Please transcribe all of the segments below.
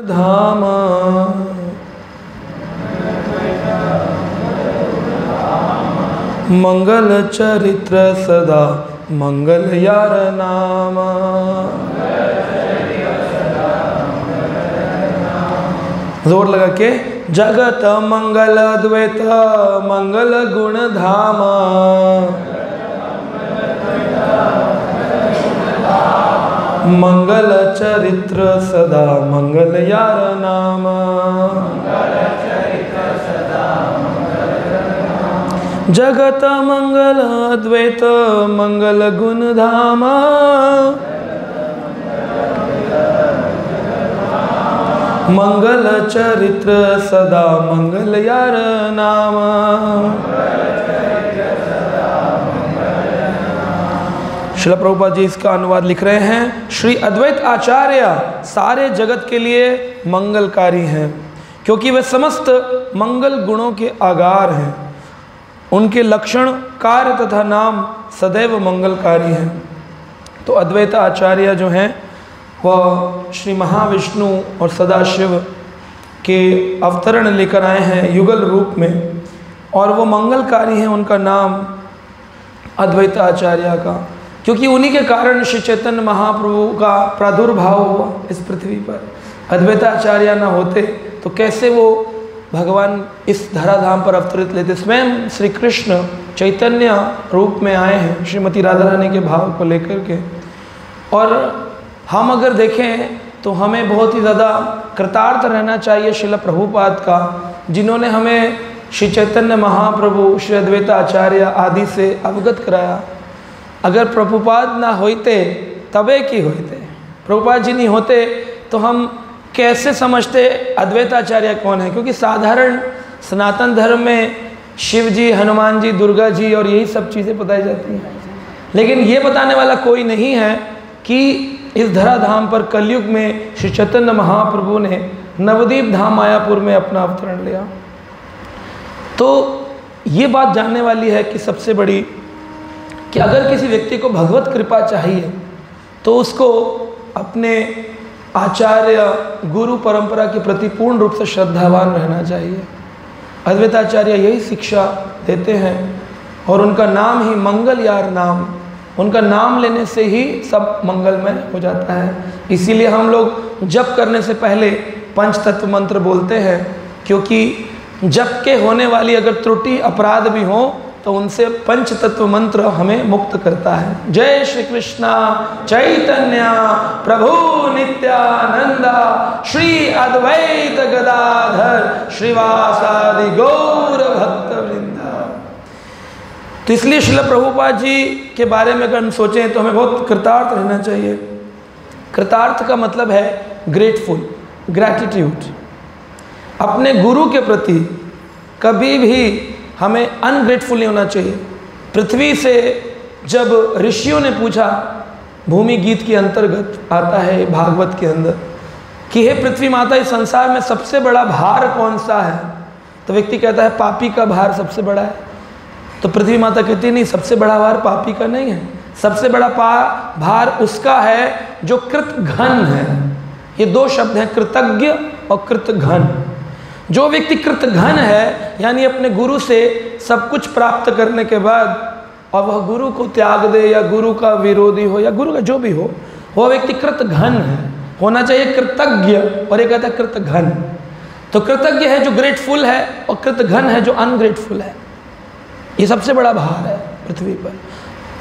धाम मंगल चरित्र सदा मंगल यार नाम। जोर लगा के जगत मंगल द्वैत मंगल गुण धाम मंगल चरित्र सदा मंगल यार नाम। जगत मंगल अद्वैत मंगल गुण धाम मंगल चरित्र सदा मंगल यार नाम। श्रील प्रभुपाद जी इसका अनुवाद लिख रहे हैं। श्री अद्वैत आचार्य सारे जगत के लिए मंगलकारी हैं क्योंकि वे समस्त मंगल गुणों के आगार हैं। उनके लक्षण कार्य तथा नाम सदैव मंगलकारी हैं। तो अद्वैत आचार्य जो हैं वह श्री महाविष्णु और सदाशिव के अवतरण लेकर आए हैं युगल रूप में और वो मंगलकारी हैं। उनका नाम अद्वैत आचार्य का क्योंकि उन्हीं के कारण श्री चैतन्य महाप्रभु का प्रादुर्भाव हुआ इस पृथ्वी पर। अद्वैत आचार्य न होते तो कैसे वो भगवान इस धराधाम पर अवतरित लेते। स्वयं श्री कृष्ण चैतन्य रूप में आए हैं श्रीमती राधा रानी के भाव को लेकर के। और हम अगर देखें तो हमें बहुत ही ज़्यादा कृतार्थ रहना चाहिए श्रील प्रभुपाद का, जिन्होंने हमें श्री चैतन्य महाप्रभु श्री अद्वैत आचार्य आदि से अवगत कराया। अगर प्रभुपाद ना होते तबे की होते, प्रभुपाद जी नहीं होते तो हम कैसे समझते अद्वैताचार्य कौन है। क्योंकि साधारण सनातन धर्म में शिव जी, हनुमान जी, दुर्गा जी और यही सब चीज़ें बताई जाती हैं, लेकिन ये बताने वाला कोई नहीं है कि इस धराधाम पर कलयुग में श्री चैतन्य महाप्रभु ने नवदीप धाम मायापुर में अपना अवतरण लिया। तो ये बात जानने वाली है कि सबसे बड़ी कि अगर किसी व्यक्ति को भगवत कृपा चाहिए तो उसको अपने आचार्य गुरु परंपरा के प्रति पूर्ण रूप से श्रद्धावान रहना चाहिए। अद्वैताचार्य यही शिक्षा देते हैं और उनका नाम ही मंगल यार नाम, उनका नाम लेने से ही सब मंगलमय हो जाता है। इसीलिए हम लोग जप करने से पहले पंचतत्व मंत्र बोलते हैं, क्योंकि जप के होने वाली अगर त्रुटि अपराध भी हो तो उनसे पंचतत्व मंत्र हमें मुक्त करता है। जय श्री कृष्णा चैतन्य प्रभु नित्यानंदा श्री अद्वैत गदाधर श्रीवासादि गौर भक्त वृंदा। तो इसलिए श्रील प्रभुपाद जी के बारे में अगर हम सोचें तो हमें बहुत कृतार्थ रहना चाहिए। कृतार्थ का मतलब है ग्रेटफुल, ग्रैटिट्यूड। अपने गुरु के प्रति कभी भी हमें अनग्रेटफुल नहीं होना चाहिए। पृथ्वी से जब ऋषियों ने पूछा, भूमि गीत के अंतर्गत आता है भागवत के अंदर, कि हे पृथ्वी माता इस संसार में सबसे बड़ा भार कौन सा है, तो व्यक्ति कहता है पापी का भार सबसे बड़ा है। तो पृथ्वी माता कहती है नहीं, सबसे बड़ा भार पापी का नहीं है, सबसे बड़ा भार उसका है जो कृतघ्न है। ये दो शब्द हैं, कृतज्ञ और कृतघ्न। जो व्यक्ति कृतघ्न है यानी अपने गुरु से सब कुछ प्राप्त करने के बाद और वह गुरु को त्याग दे या गुरु का विरोधी हो या गुरु का जो भी हो, वह व्यक्ति कृतघ्न है। होना चाहिए कृतज्ञ और एक कहता है कृतघ्न। तो कृतज्ञ है जो ग्रेटफुल है और कृतघ्न है जो अनग्रेटफुल है। ये सबसे बड़ा भार है पृथ्वी पर।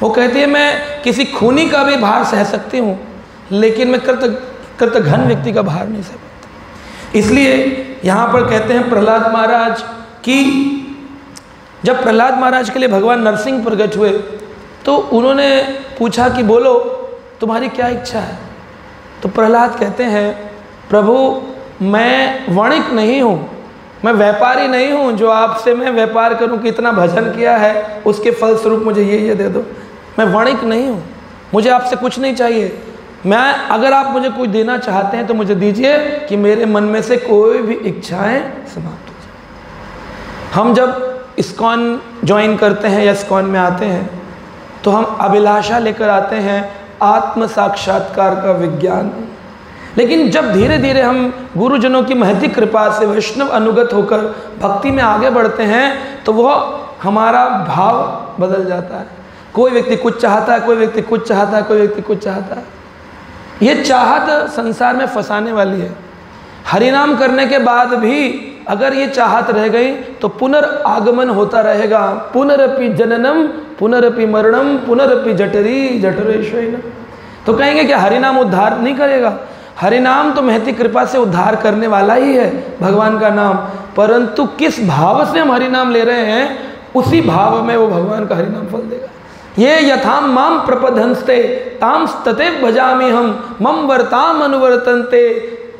वो कहती है मैं किसी खूनी का भी भार सह सकती हूँ, लेकिन मैं कृतघ्न व्यक्ति का भार नहीं सह सकती। इसलिए यहाँ पर कहते हैं प्रहलाद महाराज कि जब प्रहलाद महाराज के लिए भगवान नरसिंह प्रकट हुए तो उन्होंने पूछा कि बोलो तुम्हारी क्या इच्छा है। तो प्रहलाद कहते हैं प्रभु मैं वणिक नहीं हूँ, मैं व्यापारी नहीं हूँ जो आपसे मैं व्यापार करूँ कि इतना भजन किया है उसके फलस्वरूप मुझे ये दे दो। मैं वणिक नहीं हूँ, मुझे आपसे कुछ नहीं चाहिए। मैं अगर आप मुझे कुछ देना चाहते हैं तो मुझे दीजिए कि मेरे मन में से कोई भी इच्छाएं समाप्त हो जाए। हम जब इस्कॉन ज्वाइन करते हैं या इस्कॉन में आते हैं तो हम अभिलाषा लेकर आते हैं आत्म साक्षात्कार का विज्ञान। लेकिन जब धीरे धीरे हम गुरुजनों की महती कृपा से वैष्णव अनुगत होकर भक्ति में आगे बढ़ते हैं तो वह हमारा भाव बदल जाता है। कोई व्यक्ति कुछ चाहता है, कोई व्यक्ति कुछ चाहता है, कोई व्यक्ति कुछ चाहता है। ये चाहत संसार में फंसाने वाली है। हरिनाम करने के बाद भी अगर ये चाहत रह गई तो पुनर्आगमन होता रहेगा। पुनरपि जननम पुनरपि मरणम पुनरपि जठरी जठरेश्वरिणम। तो कहेंगे कि हरिनाम उद्धार नहीं करेगा। हरिनाम तो महती कृपा से उद्धार करने वाला ही है भगवान का नाम, परंतु किस भाव से हम हरिनाम ले रहे हैं उसी भाव में वो भगवान का हरिनाम फल देगा। ये यथाम माम प्रपधंस्ते ताम ततेव भजामि हम मम वर्ताम अनुवर्तन्ते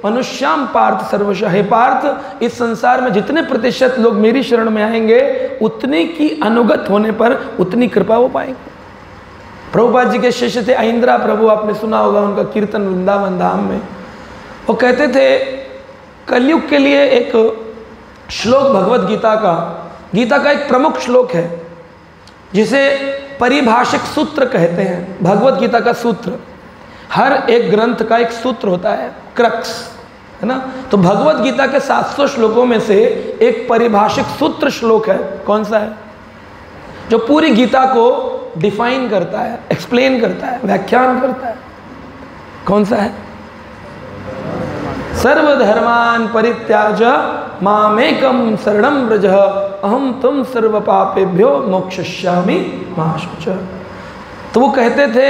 मनुष्याम पार्थ सर्वशः। हे पार्थ, इस संसार में जितने प्रतिशत लोग मेरी शरण में आएंगे उतने की अनुगत होने पर उतनी कृपा वो पाएंगे। प्रभुपाद जी के शिष्य थे ऐंद्रा प्रभु, आपने सुना होगा उनका कीर्तन वृंदावन धाम में। वो कहते थे कलयुग के लिए एक श्लोक भगवत गीता का एक प्रमुख श्लोक है जिसे परिभाषिक सूत्र कहते हैं। भगवत गीता का सूत्र, हर एक ग्रंथ का एक सूत्र होता है, क्रक्स, है ना। तो भगवत गीता के 700 श्लोकों में से एक परिभाषिक सूत्र श्लोक है। कौन सा है? जो पूरी गीता को डिफाइन करता है, एक्सप्लेन करता है, व्याख्यान करता है। कौन सा है? सर्वधर्मान् परित्याज्य मामेकं शरणं व्रज अहम तुम सर्व पापेभ्यो मोक्षयिष्यामि मा शुचः। तो वो कहते थे,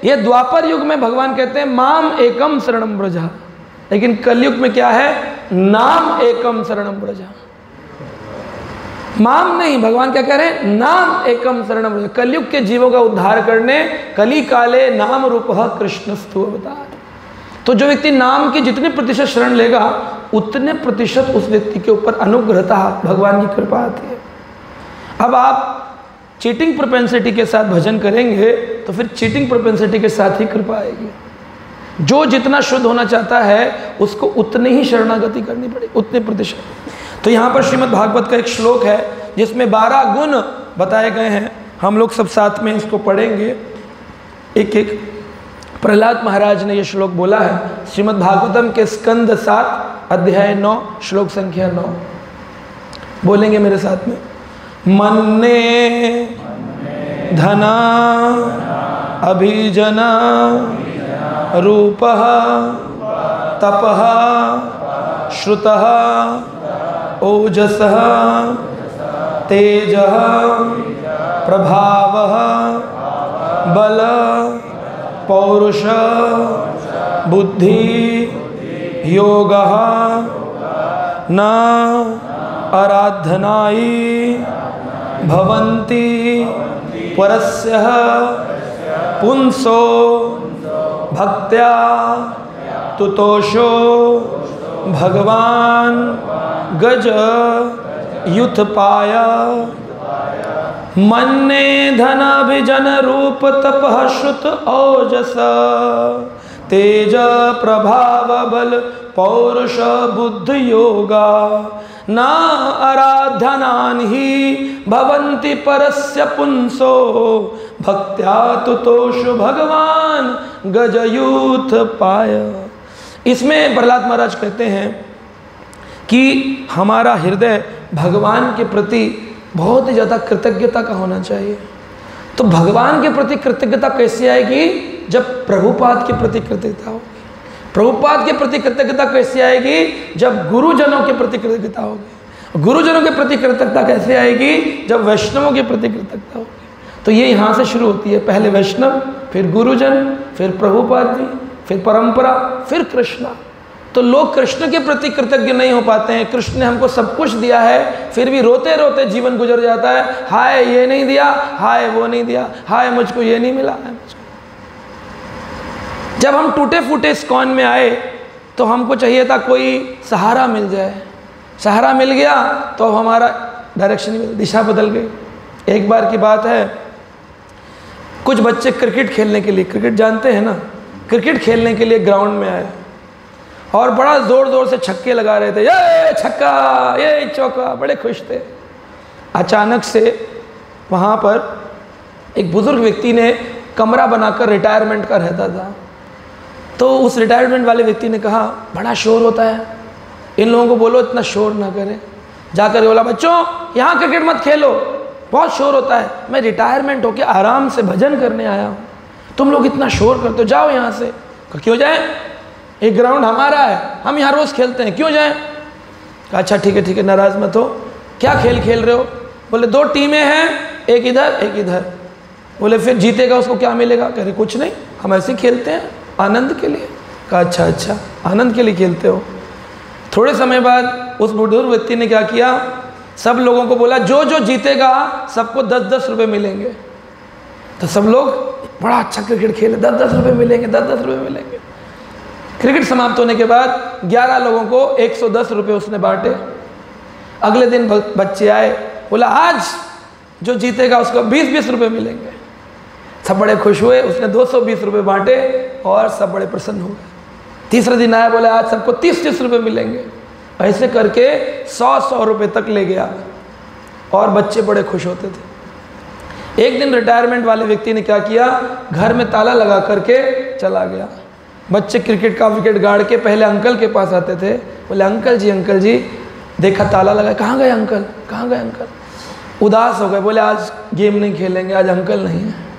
ये द्वापर युग में भगवान कहते हैं माम एकम शरणं व्रज, लेकिन कलयुग में क्या है? नाम एकम शरणं व्रज। माम नहीं, भगवान क्या कह रहे हैं? नाम एकम शरणं व्रज। कलयुग के जीवों का उद्धार करने कली काले नाम रूपः कृष्णस्तु अवतार। तो जो व्यक्ति नाम की जितने प्रतिशत शरण लेगा उतने प्रतिशत उस व्यक्ति के ऊपर अनुग्रहता भगवान की कृपा आती है। अब आप चीटिंग प्रोपेंसिटी के साथ भजन करेंगे तो फिर चीटिंग प्रोपेंसिटी के साथ ही कृपा आएगी। जो जितना शुद्ध होना चाहता है उसको उतनी ही शरणागति करनी पड़ेगी, उतने प्रतिशत। तो यहाँ पर श्रीमद् भागवत का एक श्लोक है जिसमें 12 गुण बताए गए हैं। हम लोग सब साथ में इसको पढ़ेंगे एक एक। प्रहलाद महाराज ने यह श्लोक बोला है श्रीमद् भागवतम के स्कंद 7 अध्याय 9 श्लोक संख्या 9। बोलेंगे मेरे साथ में। मन्ने धना अभिजना रूपः तपः श्रुतः ओजसः तेजः प्रभावः बल पौरुष बुद्धि योगः न आराधनायि भवन्ति परस्यः पुंसो भक्त्या तुतोषो भगवान गज युथपाय। मन्ने धनाभिजन रूप तपः श्रुत ओजस तेज प्रभाव बल पौरुष बुद्धि योगा न आराधनानि भवन्ति परस्य पुंसो भक्त्या तुतोषु भगवान गजयूथ पाय। इसमें प्रहलाद महाराज कहते हैं कि हमारा हृदय भगवान के प्रति बहुत ही ज़्यादा कृतज्ञता का होना चाहिए। तो भगवान के प्रति कृतज्ञता कैसे आएगी? जब प्रभुपाद के प्रति कृतज्ञता होगी। प्रभुपाद के प्रति कृतज्ञता कैसे आएगी? जब गुरुजनों के प्रति कृतज्ञता होगी। गुरुजनों के प्रति कृतज्ञता कैसे आएगी? जब वैष्णवों के प्रति कृतज्ञता होगी। तो ये यहाँ से शुरू होती है, पहले वैष्णव, फिर गुरुजन, फिर प्रभुपाद जी, फिर परंपरा, फिर कृष्णा। तो लोग कृष्ण के प्रति कृतज्ञ नहीं हो पाते हैं। कृष्ण ने हमको सब कुछ दिया है, फिर भी रोते रोते जीवन गुजर जाता है। हाय ये नहीं दिया, हाय वो नहीं दिया, हाय मुझको ये नहीं मिला, हाय मुझको। जब हम टूटे फूटे इस्कॉन में आए तो हमको चाहिए था कोई सहारा मिल जाए। सहारा मिल गया तो अब हमारा डायरेक्शन, दिशा बदल गई। एक बार की बात है, कुछ बच्चे क्रिकेट खेलने के लिए, क्रिकेट जानते हैं ना, क्रिकेट खेलने के लिए ग्राउंड में आए और बड़ा ज़ोर ज़ोर से छक्के लगा रहे थे। ये छक्का, ये चौका, बड़े खुश थे। अचानक से वहाँ पर एक बुज़ुर्ग व्यक्ति ने कमरा बनाकर रिटायरमेंट का रहता था, तो उस रिटायरमेंट वाले व्यक्ति ने कहा बड़ा शोर होता है, इन लोगों को बोलो इतना शोर ना करें। जाकर बोला बच्चों यहाँ क्रिकेट मत खेलो, बहुत शोर होता है, मैं रिटायरमेंट होकर आराम से भजन करने आया हूँ, तुम लोग इतना शोर करते हो, जाओ यहाँ से। क्यों जाए, एक ग्राउंड हमारा है, हम यहाँ रोज़ खेलते हैं, क्यों जाएं? अच्छा ठीक है नाराज़ मत हो, क्या खेल खेल रहे हो? बोले 2 टीमें हैं, एक इधर एक इधर। बोले फिर जीतेगा उसको क्या मिलेगा? कह रहे कुछ नहीं, हम ऐसे खेलते हैं आनंद के लिए। कहा अच्छा आनंद के लिए खेलते हो। थोड़े समय बाद उस बुजुर्ग व्यक्ति ने क्या किया, सब लोगों को बोला जो जो जीतेगा सबको 10-10 रुपये मिलेंगे। तो सब लोग बड़ा अच्छा क्रिकेट खेले, 10-10 रुपये मिलेंगे, 10-10 रुपये मिलेंगे। क्रिकेट समाप्त होने के बाद 11 लोगों को 110 रुपये उसने बांटे। अगले दिन बच्चे आए, बोला आज जो जीतेगा उसको 20-20 रुपये मिलेंगे। सब बड़े खुश हुए, उसने 220 रुपये बांटे और सब बड़े प्रसन्न हो गए। तीसरे दिन आया, बोला आज सबको 30-30 रुपये मिलेंगे। ऐसे करके 100-100 रुपये तक ले गया और बच्चे बड़े खुश होते थे। एक दिन रिटायरमेंट वाले व्यक्ति ने क्या किया, घर में ताला लगा करके चला गया। बच्चे क्रिकेट का विकेट गाड़ के पहले अंकल के पास आते थे, बोले अंकल जी देखा ताला लगा, कहाँ गए अंकल, कहाँ गए अंकल? उदास हो गए, बोले आज गेम नहीं खेलेंगे, आज अंकल नहीं है।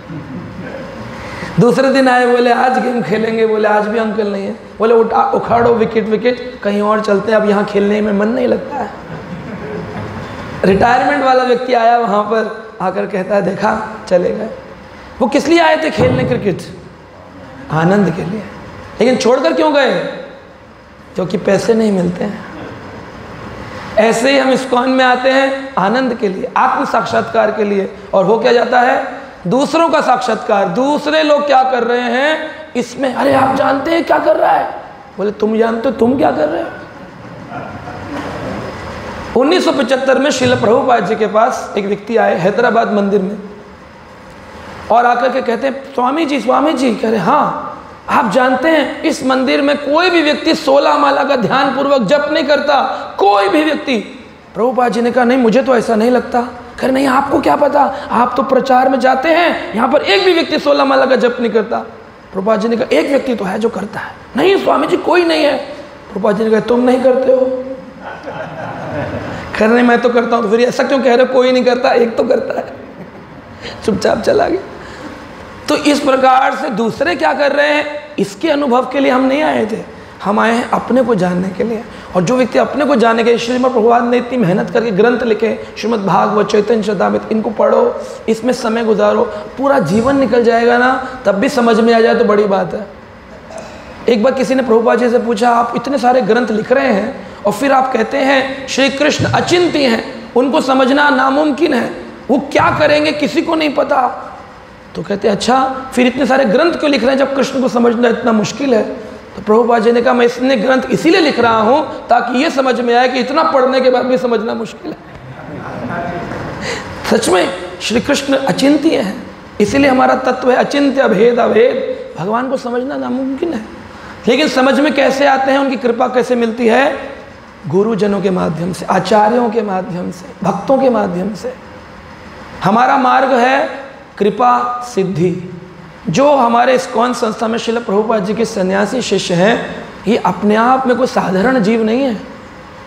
दूसरे दिन आए, बोले आज गेम खेलेंगे, बोले आज भी अंकल नहीं है। बोले उखाड़ो विकेट कहीं और चलते हैं, अब यहाँ खेलने में मन नहीं लगता है। रिटायरमेंट वाला व्यक्ति आया वहाँ पर, आकर कहता है देखा चले गए। वो किस लिए आए थे खेलने क्रिकेट? आनंद के लिए। लेकिन छोड़कर क्यों गए? क्योंकि पैसे नहीं मिलते हैं। ऐसे ही हम इस्कॉन में आते हैं आनंद के लिए, आत्म साक्षात्कार के लिए, और हो क्या जाता है दूसरों का साक्षात्कार। दूसरे लोग क्या कर रहे हैं इसमें, अरे आप जानते हैं क्या कर रहा है? बोले तुम जानते हो, तुम क्या कर रहे हो? 1975 में श्रील प्रभुपाद जी के पास एक व्यक्ति आए हैदराबाद मंदिर में, और आकर के कहते हैं स्वामी जी। कह रहे हाँ आप जानते हैं इस मंदिर में कोई भी व्यक्ति 16 माला का ध्यान पूर्वक जप नहीं करता, कोई भी व्यक्ति। प्रभुपाद जी ने कहा नहीं मुझे तो ऐसा नहीं लगता। कह रहे नहीं आपको क्या पता, आप तो प्रचार में जाते हैं, यहाँ पर एक भी व्यक्ति 16 माला का जप नहीं करता। प्रभुपाद जी ने कहा एक व्यक्ति तो है जो करता है। नहीं स्वामी जी कोई नहीं है। प्रभुपाद जी ने कहा तुम नहीं करते हो? कह रहे मैं तो करता हूँ। तो फिर ऐसा क्यों कह रहे हो कोई नहीं करता, एक तो करता है? चुपचाप चला गया। तो इस प्रकार से दूसरे क्या कर रहे हैं इसके अनुभव के लिए हम नहीं आए थे, हम आए हैं अपने को जानने के लिए। और जो व्यक्ति अपने को जानने के, श्रीमद् प्रभुपाद ने इतनी मेहनत करके ग्रंथ लिखे, श्रीमद् भागवत, चैतन्य चरितामृत, इनको पढ़ो, इसमें समय गुजारो, पूरा जीवन निकल जाएगा ना, तब भी समझ में आ जाए तो बड़ी बात है। एक बार किसी ने प्रभुपाद जी से पूछा आप इतने सारे ग्रंथ लिख रहे हैं और फिर आप कहते हैं श्री कृष्ण अचिंत्य हैं, उनको समझना नामुमकिन है, वो क्या करेंगे किसी को नहीं पता। तो कहते हैं अच्छा फिर इतने सारे ग्रंथ क्यों लिख रहे हैं जब कृष्ण को समझना इतना मुश्किल है? तो प्रभुपाद जी ने कहा मैं इतने ग्रंथ इसीलिए लिख रहा हूँ ताकि ये समझ में आए कि इतना पढ़ने के बाद भी समझना मुश्किल है। सच में श्री कृष्ण अचिंत्य हैं, इसीलिए हमारा तत्व है अचिंत्य अभेद अभेद। भगवान को समझना नामुमकिन है, लेकिन समझ में कैसे आते हैं, उनकी कृपा कैसे मिलती है? गुरुजनों के माध्यम से, आचार्यों के माध्यम से, भक्तों के माध्यम से। हमारा मार्ग है कृपा सिद्धि। जो हमारे इस्कॉन संस्था में श्रील प्रभुपाद जी के सन्यासी शिष्य हैं, ये अपने आप में कोई साधारण जीव नहीं है।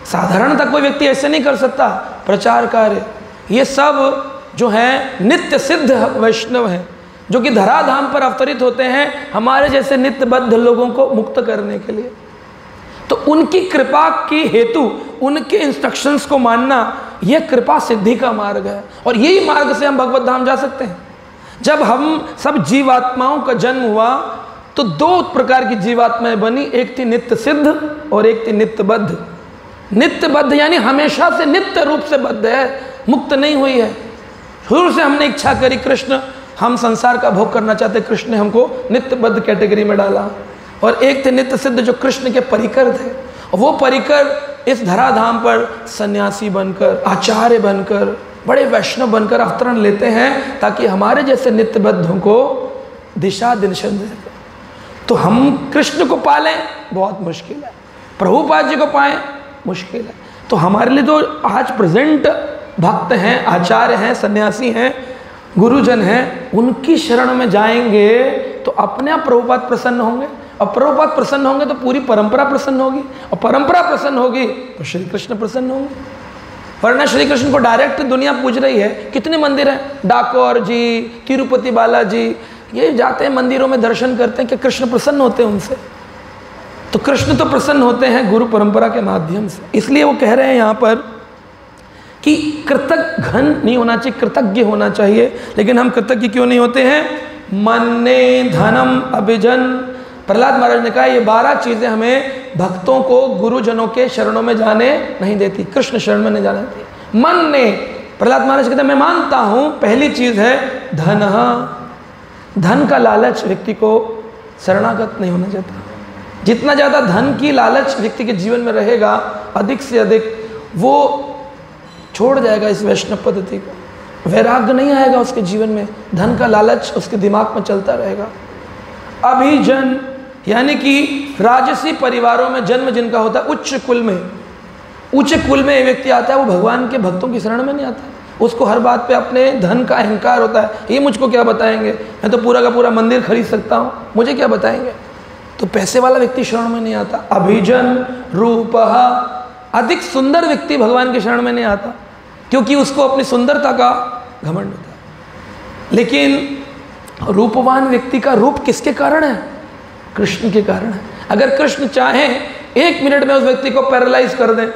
साधारण तक कोई व्यक्ति ऐसे नहीं कर सकता प्रचार कार्य। ये सब जो हैं नित्य सिद्ध वैष्णव हैं, जो कि धराधाम पर अवतरित होते हैं हमारे जैसे नित्यबद्ध लोगों को मुक्त करने के लिए। तो उनकी कृपा की हेतु उनके इंस्ट्रक्शंस को मानना, यह कृपा सिद्धि का मार्ग है। और यही मार्ग से हम भगवत धाम जा सकते हैं। जब हम सब जीवात्माओं का जन्म हुआ तो 2 प्रकार की जीवात्माएं बनी, एक थी नित्य सिद्ध और एक थी नित्यबद्ध। नित्यबद्ध यानी हमेशा से नित्य रूप से बद्ध है, मुक्त नहीं हुई है। शुरू से हमने इच्छा करी कृष्ण हम संसार का भोग करना चाहते, कृष्ण ने हमको नित्यबद्ध कैटेगरी में डाला। और एक थे नित्य सिद्ध जो कृष्ण के परिकर थे, और वो परिकर इस धराधाम पर सन्यासी बनकर, आचार्य बनकर, बड़े वैष्णव बनकर अवतरण लेते हैं ताकि हमारे जैसे नित्यबद्धों को दिशा निर्देशन दे सके। तो हम कृष्ण को पालें बहुत मुश्किल है, प्रभुपाद जी को पाएं मुश्किल है। तो हमारे लिए तो आज प्रेजेंट भक्त हैं, आचार्य हैं, सन्यासी हैं, गुरुजन हैं, उनकी शरण में जाएंगे तो अपने आप प्रभुपाद प्रसन्न होंगे। और प्रभुपाद प्रसन्न होंगे तो पूरी परंपरा प्रसन्न होगी, और परंपरा प्रसन्न होगी तो श्री कृष्ण प्रसन्न होंगे। वरना श्री कृष्ण को डायरेक्ट दुनिया पूज रही है। कितने मंदिर हैं, डाकोर जी, तिरुपति बालाजी, ये जाते हैं मंदिरों में दर्शन करते हैं कि कृष्ण प्रसन्न होते हैं उनसे। तो कृष्ण तो प्रसन्न होते हैं गुरु परंपरा के माध्यम से। इसलिए वो कह रहे हैं यहाँ पर कि कृतज्ञ घन नहीं होना चाहिए, कृतज्ञ होना चाहिए। लेकिन हम कृतज्ञ क्यों नहीं होते हैं? मन्ने धनम अभिजन। प्रहलाद महाराज ने कहा ये 12 चीज़ें हमें भक्तों को गुरुजनों के शरणों में जाने नहीं देती, कृष्ण शरण में नहीं जाने देती। मन ने, प्रहलाद महाराज कहते हैं मैं मानता हूँ, पहली चीज़ है धन। धन का लालच व्यक्ति को शरणागत नहीं होना चाहता। जितना ज़्यादा धन की लालच व्यक्ति के जीवन में रहेगा, अधिक से अधिक वो छोड़ जाएगा इस वैष्णव पद्धति को। वैराग्य नहीं आएगा उसके जीवन में, धन का लालच उसके दिमाग में चलता रहेगा। अभिजन यानी कि राजसी परिवारों में जन्म जिनका होता है, उच्च कुल में, ऊंचे कुल में व्यक्ति आता है, वो भगवान के भक्तों की शरण में नहीं आता। उसको हर बात पे अपने धन का अहंकार होता है, ये मुझको क्या बताएंगे, मैं तो पूरा का पूरा मंदिर खरीद सकता हूँ, मुझे क्या बताएंगे। तो पैसे वाला व्यक्ति शरण में नहीं आता। अभिजन रूपः, अधिक सुंदर व्यक्ति भगवान के शरण में नहीं आता, क्योंकि उसको अपनी सुंदरता का घमंड होता है। लेकिन रूपवान व्यक्ति का रूप किसके कारण है? कृष्ण के कारण है। अगर कृष्ण चाहें 1 मिनट में उस व्यक्ति को पैरालाइज कर दें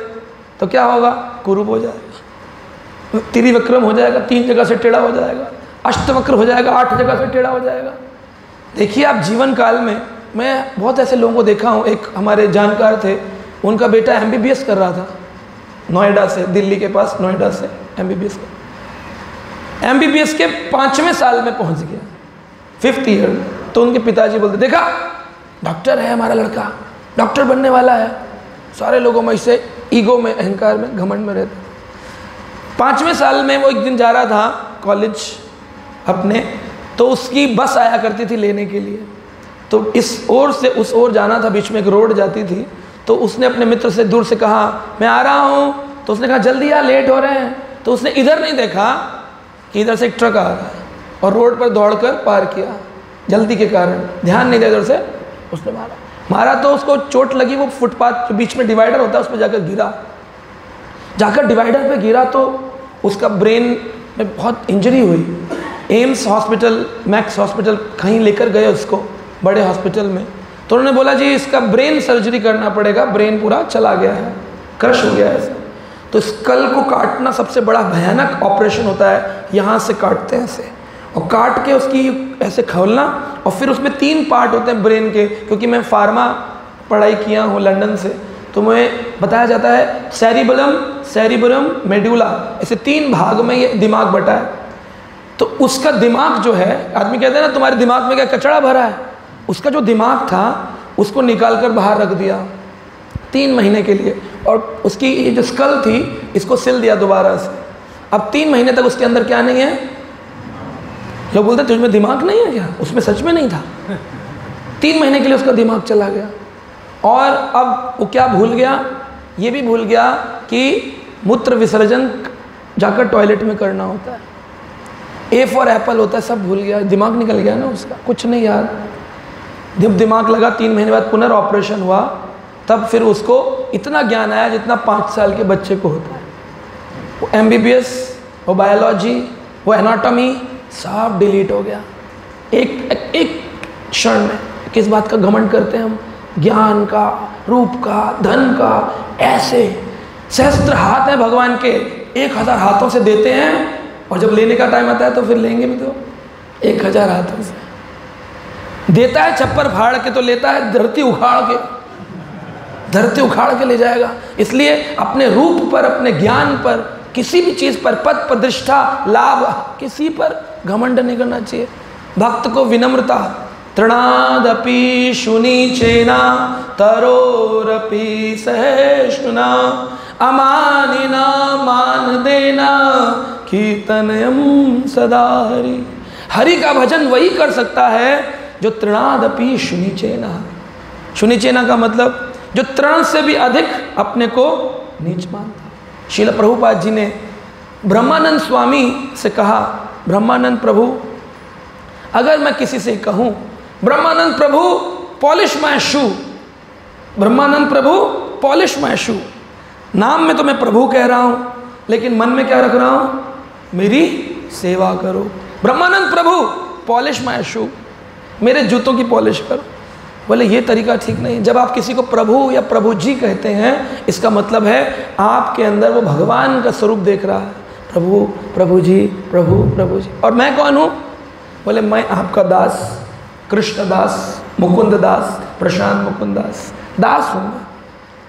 तो क्या होगा? कुरूप हो जाएगा, त्रिविक्रम हो जाएगा, 3 जगह से टेढ़ा हो जाएगा, अष्टवक्र हो जाएगा, 8 जगह से टेढ़ा हो जाएगा। देखिए आप जीवन काल में, मैं बहुत ऐसे लोगों को देखा हूँ। एक हमारे जानकार थे, उनका बेटा MBBS कर रहा था नोएडा से, दिल्ली के पास नोएडा से MBBS के 5वें साल में पहुँच गया, 5th ईयर में। तो उनके पिताजी बोलते देखा डॉक्टर है हमारा लड़का, डॉक्टर बनने वाला है। सारे लोगों में इससे ईगो में, अहंकार में, घमंड में रहते। 5वें साल में वो एक दिन जा रहा था कॉलेज अपने, तो उसकी बस आया करती थी लेने के लिए। तो इस ओर से उस ओर जाना था, बीच में एक रोड जाती थी। तो उसने अपने मित्र से दूर से कहा मैं आ रहा हूँ। तो उसने कहा जल्दी आ, लेट हो रहे हैं। तो उसने इधर नहीं देखा कि इधर से एक ट्रक आ रहा है, और रोड पर दौड़कर पार किया। जल्दी के कारण ध्यान नहीं दिया, इधर से उसने मारा तो उसको चोट लगी। वो फुटपाथ के बीच में डिवाइडर होता है, उस पर जाकर गिरा। जाकर डिवाइडर पे गिरा तो उसका ब्रेन में बहुत इंजरी हुई। एम्स हॉस्पिटल, मैक्स हॉस्पिटल कहीं लेकर गए उसको, बड़े हॉस्पिटल में। तो उन्होंने बोला जी इसका ब्रेन सर्जरी करना पड़ेगा, ब्रेन पूरा चला गया है, क्रश हो गया है। तो स्कल को काटना सबसे बड़ा भयानक ऑपरेशन होता है। यहाँ से काटते हैं ऐसे, और काट के उसकी ऐसे खोलना, और फिर उसमें 3 पार्ट होते हैं ब्रेन के। क्योंकि मैं फार्मा पढ़ाई किया हूँ लंदन से, तो मुझे बताया जाता है सेरिबरम मेडुला, ऐसे 3 भाग में ये दिमाग बटा है। तो उसका दिमाग जो है, आदमी कहते हैं ना तुम्हारे दिमाग में क्या कचरा भरा है, उसका जो दिमाग था उसको निकाल कर बाहर रख दिया 3 महीने के लिए। और उसकी ये जो स्कल थी इसको सिल दिया दोबारा से। अब 3 महीने तक उसके अंदर क्या नहीं है? लोग बोलते तुझमें दिमाग नहीं है क्या? उसमें सच में नहीं था। 3 महीने के लिए उसका दिमाग चला गया। और अब वो क्या भूल गया? ये भी भूल गया कि मूत्र विसर्जन जाकर टॉयलेट में करना होता है। A फॉर एप्पल होता है, सब भूल गया। दिमाग निकल गया ना उसका, कुछ नहीं याद। जब दिमाग लगा 3 महीने बाद पुनर्ऑपरेशन हुआ, तब फिर उसको इतना ज्ञान आया जितना 5 साल के बच्चे को होता है। वो MBBS, वो बायोलॉजी, वो एनाटॉमी सब डिलीट हो गया एक क्षण में। किस बात का घमंड करते हैं हम? ज्ञान का, रूप का, धन का। ऐसे सहस्त्र हाथ हैं भगवान के, 1000 हाथों से देते हैं, और जब लेने का टाइम आता है तो फिर लेंगे भी तो 1000 हाथों से देता है। छप्पर फाड़ के तो लेता है, धरती उखाड़ के ले जाएगा। इसलिए अपने रूप पर, अपने ज्ञान पर, किसी भी चीज़ पर, पद प्रतिष्ठा, लाभ, किसी पर घमंड नहीं करना चाहिए। भक्त को विनम्रता, तृणादपि शुनिचेना तरोरपि सहिष्णुना अमानिना मान देना कीर्तनयम सदा हरि। हरि का भजन वही कर सकता है जो तृणादपि शुनिचेना। शुनिचेना का मतलब जो तृण से भी अधिक अपने को नीच मानता। श्रील प्रभुपाद जी ने ब्रह्मानंद स्वामी से कहा, ब्रह्मानंद प्रभु, अगर मैं किसी से कहूँ Brahmanand Prabhu polish my shoe. Brahmanand Prabhu polish my shoe. नाम में तो मैं प्रभु कह रहा हूँ, लेकिन मन में क्या रख रहा हूँ? मेरी सेवा करो। ब्रह्मानंद प्रभु पॉलिश माय शू, मेरे जूतों की पॉलिश करो। बोले ये तरीका ठीक नहीं। जब आप किसी को प्रभु या प्रभु जी कहते हैं, इसका मतलब है आपके अंदर वो भगवान का स्वरूप देख रहा है। प्रभु प्रभु जी, प्रभु प्रभु जी। और मैं कौन हूँ? बोले मैं आपका दास, कृष्ण दास, मुकुंद दास, प्रशांत मुकुंद दास, दास हूँ मैं।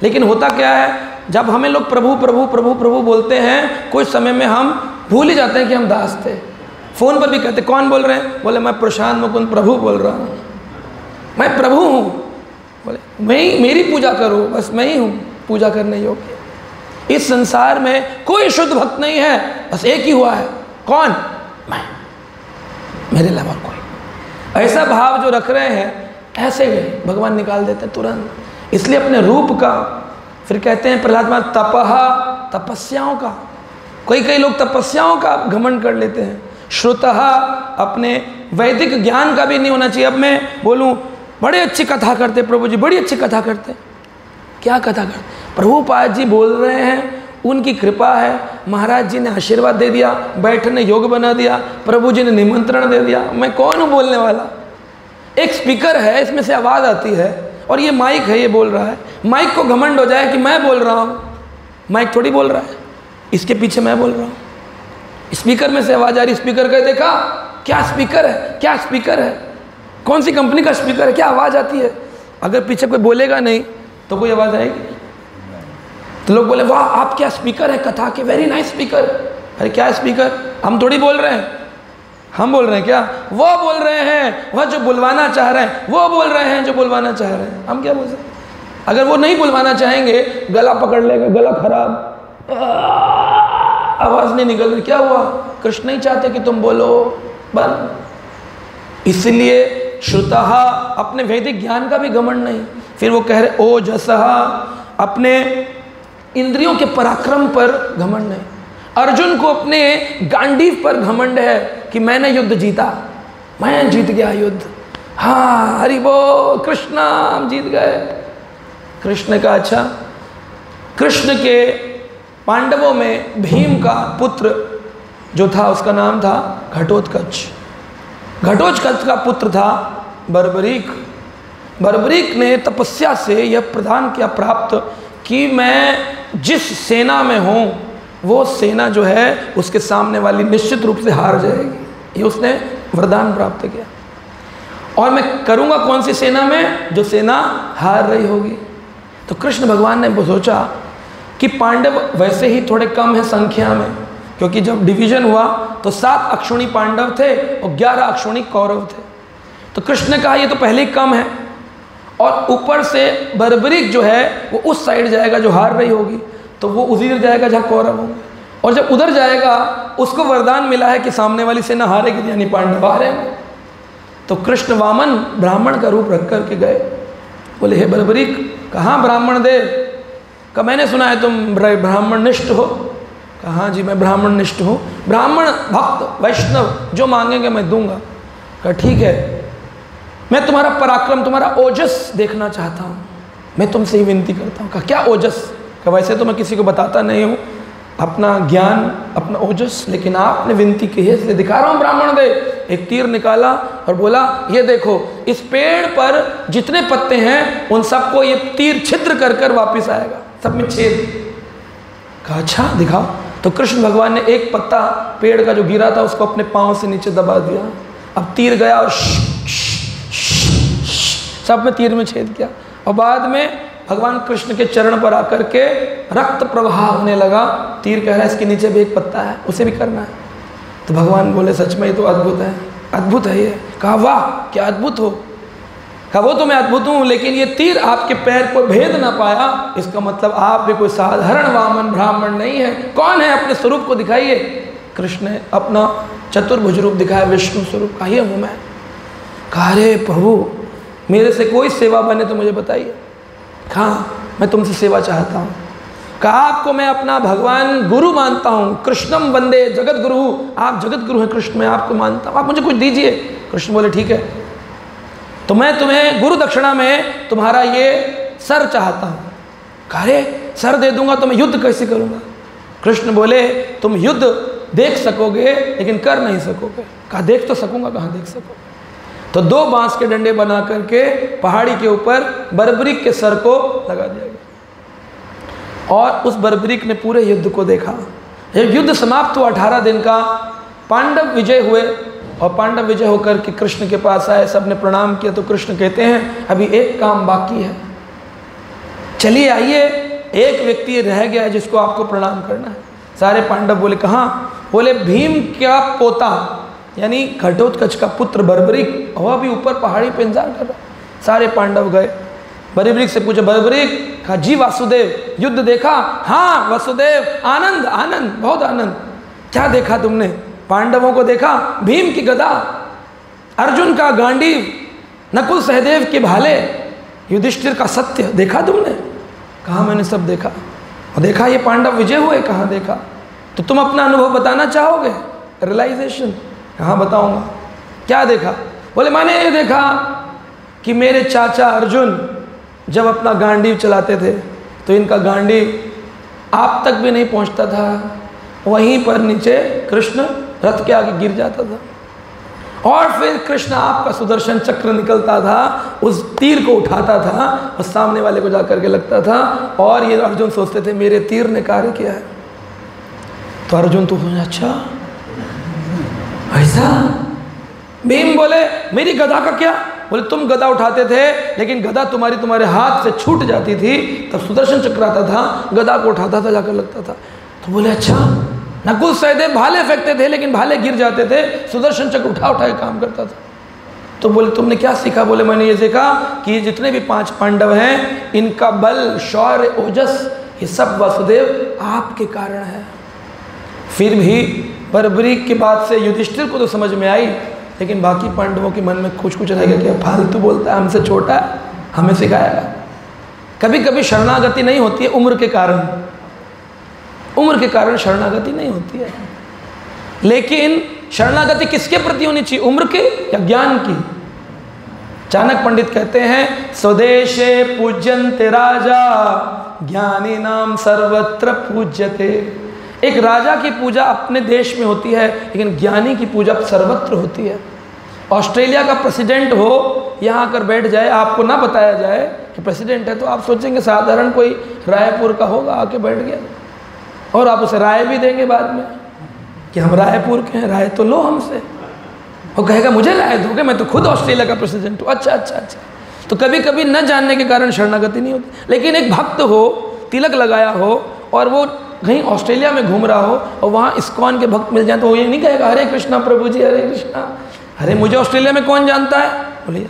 लेकिन होता क्या है, जब हमें लोग प्रभु प्रभु प्रभु प्रभु बोलते हैं, कुछ समय में हम भूल ही जाते हैं कि हम दास थे। फ़ोन पर भी कहते कौन बोल रहे हैं? बोले मैं प्रशांत मुकुंद प्रभु बोल रहा हूँ, मैं प्रभु हूँ। बोले मैं, मेरी पूजा करो, बस मैं ही हूँ पूजा करने योग्य। इस संसार में कोई शुद्ध भक्त नहीं है, बस एक ही हुआ है। कौन? मैं, मेरे अलावा कोई। ऐसा भाव जो रख रहे हैं, ऐसे भगवान निकाल देते हैं तुरंत। इसलिए अपने रूप का, फिर कहते हैं प्रहलाद महाराज तपहा, तपस्याओं का। कई लोग तपस्याओं का घमंड कर लेते हैं। श्रुतः, अपने वैदिक ज्ञान का भी नहीं होना चाहिए। अब मैं बोलूं बड़े अच्छी कथा करते प्रभु जी, बड़ी अच्छी कथा करते। क्या कथा करते? प्रभुपाद जी बोल रहे हैं, उनकी कृपा है, महाराज जी ने आशीर्वाद दे दिया, बैठने योग बना दिया, प्रभु जी ने निमंत्रण दे दिया। मैं कौन हूँ बोलने वाला? एक स्पीकर है, इसमें से आवाज़ आती है, और ये माइक है, ये बोल रहा है। माइक को घमंड हो जाए कि मैं बोल रहा हूँ, माइक थोड़ी बोल रहा है, इसके पीछे मैं बोल रहा हूँ। स्पीकर में से आवाज़ आ रही, स्पीकर कहे देखा क्या स्पीकर है, क्या स्पीकर है, कौन सी कंपनी का स्पीकर है, क्या आवाज़ आती है। अगर पीछे कोई बोलेगा नहीं तो कोई आवाज़ आएगी? तो लोग बोले वाह आप क्या स्पीकर है कथा के, वेरी नाइस स्पीकर। अरे क्या स्पीकर? हम थोड़ी बोल रहे हैं, हम बोल रहे हैं क्या? वो बोल रहे हैं, वह जो बुलवाना चाह रहे हैं, वो बोल रहे हैं जो बुलवाना चाह रहे हैं। हम क्या बोल सकते? अगर वो नहीं बुलवाना चाहेंगे, गला पकड़ लेगा, गला खराब, आवाज़ नहीं निकल रही, क्या हुआ? कृष्ण नहीं चाहते कि तुम बोलो, बंद। इसलिए श्रुतः, अपने वैदिक ज्ञान का भी घमंड नहीं। फिर वो कह रहे ओजसः, अपने इंद्रियों के पराक्रम पर घमंड नहीं। अर्जुन को अपने गांडीव पर घमंड है कि मैंने युद्ध जीता, मैं जीत गया युद्ध। हाँ हरि बोल, कृष्ण हम जीत गए। कृष्ण का अच्छा, कृष्ण के पांडवों में भीम का पुत्र जो था उसका नाम था घटोत्कच। घटोत्कच का पुत्र था बर्बरीक। बर्बरीक ने तपस्या से यह प्रदान किया प्राप्त कि मैं जिस सेना में हूँ वो सेना जो है उसके सामने वाली निश्चित रूप से हार जाएगी। ये उसने वरदान प्राप्त किया। और मैं करूँगा कौन सी सेना में? जो सेना हार रही होगी। तो कृष्ण भगवान ने सोचा कि पांडव वैसे ही थोड़े कम हैं संख्या में, क्योंकि जब डिवीजन हुआ तो 7 अक्षुणी पांडव थे और 11 अक्षुणी कौरव थे। तो कृष्ण ने कहा ये तो पहले ही कम है, और ऊपर से बर्बरीक जो है वो उस साइड जाएगा जो हार रही होगी, तो वो उधर जाएगा जहाँ कौरव होंगे। और जब उधर जाएगा उसको वरदान मिला है कि सामने वाली सेना हारेगी, यानी पांडव हारेंगे। तो कृष्ण वामन ब्राह्मण का रूप रख करके गए। बोले हे बर्बरीक, कहाँ ब्राह्मण दे? कहा मैंने सुना है तुम ब्राह्मण निष्ठ हो। कहा हाँ जी मैं ब्राह्मण निष्ठ हूँ, ब्राह्मण भक्त वैष्णव जो मांगेंगे मैं दूंगा। कहा ठीक है, मैं तुम्हारा पराक्रम, तुम्हारा ओजस देखना चाहता हूँ, मैं तुमसे ही विनती करता हूँ। कहा क्या ओजस? कहा वैसे तो मैं किसी को बताता नहीं हूँ अपना ज्ञान, अपना ओजस, लेकिन आपने विनती की है इसलिए दिखा रहा हूँ ब्राह्मण दे। एक तीर निकाला और बोला ये देखो इस पेड़ पर जितने पत्ते हैं उन सबको ये तीर छिद्र कर कर वापिस आएगा, सब में छेद। कहा अच्छा दिखाओ। तो कृष्ण भगवान ने एक पत्ता पेड़ का जो गिरा था उसको अपने पाँव से नीचे दबा दिया। अब तीर गया और सब में तीर में छेद किया। और बाद में भगवान कृष्ण के चरण पर आकर के रक्त प्रवाह होने लगा। तीर कह रहा है इसके नीचे भी एक पत्ता है, उसे भी करना है। तो भगवान बोले सच में ये तो अद्भुत है, अद्भुत है ये। कहा वाह क्या अद्भुत हो। कहा वो तो मैं अद्भुत हूँ, लेकिन ये तीर आपके पैर को भेद ना पाया, इसका मतलब आप भी कोई साधारण वामन ब्राह्मण नहीं है। कौन है? अपने स्वरूप को दिखाइए। कृष्ण ने अपना चतुर्भुज रूप दिखाया, विष्णु स्वरूप। कहा ये हूँ मैं। कहा अरे प्रभु मेरे से कोई सेवा बने तो मुझे बताइए। कहा मैं तुमसे सेवा चाहता हूँ। कहा आपको मैं अपना भगवान गुरु मानता हूँ, कृष्णम वंदे जगत गुरु, आप जगत गुरु हैं कृष्ण, मैं आपको मानता हूँ, आप मुझे कुछ दीजिए। कृष्ण बोले ठीक है। तो मैं तुम्हें गुरु दक्षिणा में तुम्हारा ये सर चाहता हूँ। कहा अरे सर दे दूंगा तो मैं युद्ध कैसे करूँगा? कृष्ण बोले तुम युद्ध देख सकोगे लेकिन कर नहीं सकोगे। कहा देख तो सकूँगा, कहाँ देख सकोगे? तो 2 बांस के डंडे बना करके पहाड़ी के ऊपर बर्बरीक के सर को लगा दिया गया और उस बर्बरीक ने पूरे युद्ध को देखा। जब युद्ध समाप्त हुआ 18 दिन का, पांडव विजय हुए और पांडव विजय होकर के कृष्ण के पास आए, सबने प्रणाम किया। तो कृष्ण कहते हैं अभी एक काम बाकी है, चलिए आइए, एक व्यक्ति रह गया है जिसको आपको प्रणाम करना है। सारे पांडव बोले कहाँ? बोले भीम का पोता यानी घटोत्कच का पुत्र बर्बरीक, वह भी ऊपर पहाड़ी पे इंतजार कर रहा। सारे पांडव गए, बर्बरीक से पूछा, बर्बरीक? कहा जी वासुदेव, युद्ध देखा? हाँ वासुदेव, आनंद आनंद, बहुत आनंद। क्या देखा तुमने? पांडवों को देखा, भीम की गदा, अर्जुन का गांडीव, नकुल सहदेव के भाले, युधिष्ठिर का सत्य देखा तुमने? कहा मैंने सब देखा। और देखा ये पांडव विजय हुए? कहाँ देखा। तो तुम अपना अनुभव बताना चाहोगे? रियलाइजेशन? हाँ बताऊंगा। क्या देखा? बोले मैंने ये देखा कि मेरे चाचा अर्जुन जब अपना गांडीव चलाते थे तो इनका गांडीव आप तक भी नहीं पहुंचता था, वहीं पर नीचे कृष्ण रथ के आगे गिर जाता था और फिर कृष्ण आपका सुदर्शन चक्र निकलता था, उस तीर को उठाता था और सामने वाले को जा करके लगता था और ये अर्जुन सोचते थे मेरे तीर ने कार्य किया है। तो अर्जुन तो सोचा अच्छा ऐसा। भीम बोले मेरी गदा का क्या? बोले तुम गदा उठाते थे लेकिन गदा तुम्हारे हाथ से छूट जाती थी, तब सुदर्शन चक्र आता था, गदा को उठाता था, जाकर लगता था। तो बोले अच्छा। नकुल सहदेव भाले फेंकते थे लेकिन भाले गिर जाते थे, सुदर्शन चक्र उठा के काम करता था। तो बोले तुमने क्या सीखा? बोले मैंने ये सीखा कि जितने भी 5 पांडव हैं इनका बल, शौर्य, ओजस ये सब वासुदेव आपके कारण है। फिर भी बर्बरीक की बात से युधिष्ठिर को तो समझ में आई, लेकिन बाकी पांडवों के मन में कुछ रह गया, क्या फालतू बोलता है, हमसे छोटा है, हमें सिखाएगा। कभी कभी शरणागति नहीं होती है उम्र के कारण, उम्र के कारण शरणागति नहीं होती है, लेकिन शरणागति किसके प्रति होनी चाहिए? उम्र के या ज्ञान की? चाणक्य पंडित कहते हैं स्वदेशे पूज्यन्ते राजा ज्ञानी नाम सर्वत्र पूज्यते। एक राजा की पूजा अपने देश में होती है लेकिन ज्ञानी की पूजा सर्वत्र होती है। ऑस्ट्रेलिया का प्रेसिडेंट हो, यहाँ आकर बैठ जाए, आपको ना बताया जाए कि प्रेसिडेंट है, तो आप सोचेंगे साधारण कोई रायपुर का होगा, आके बैठ गया, और आप उसे राय भी देंगे बाद में कि हम रायपुर के हैं, राय तो लो हमसे। वो कहेगा मुझे राय दोगे, मैं तो खुद ऑस्ट्रेलिया का प्रेसिडेंट हूँ। अच्छा अच्छा अच्छा। तो कभी कभी न जानने के कारण शरणागति नहीं होती। लेकिन एक भक्त हो, तिलक लगाया हो और वो कहीं ऑस्ट्रेलिया में घूम रहा हो और वहाँ इस्कॉन के भक्त मिल जाए तो वो ये नहीं कहेगा हरे कृष्णा प्रभु जी हरे कृष्णा, अरे मुझे ऑस्ट्रेलिया में कौन जानता है? बोलिए।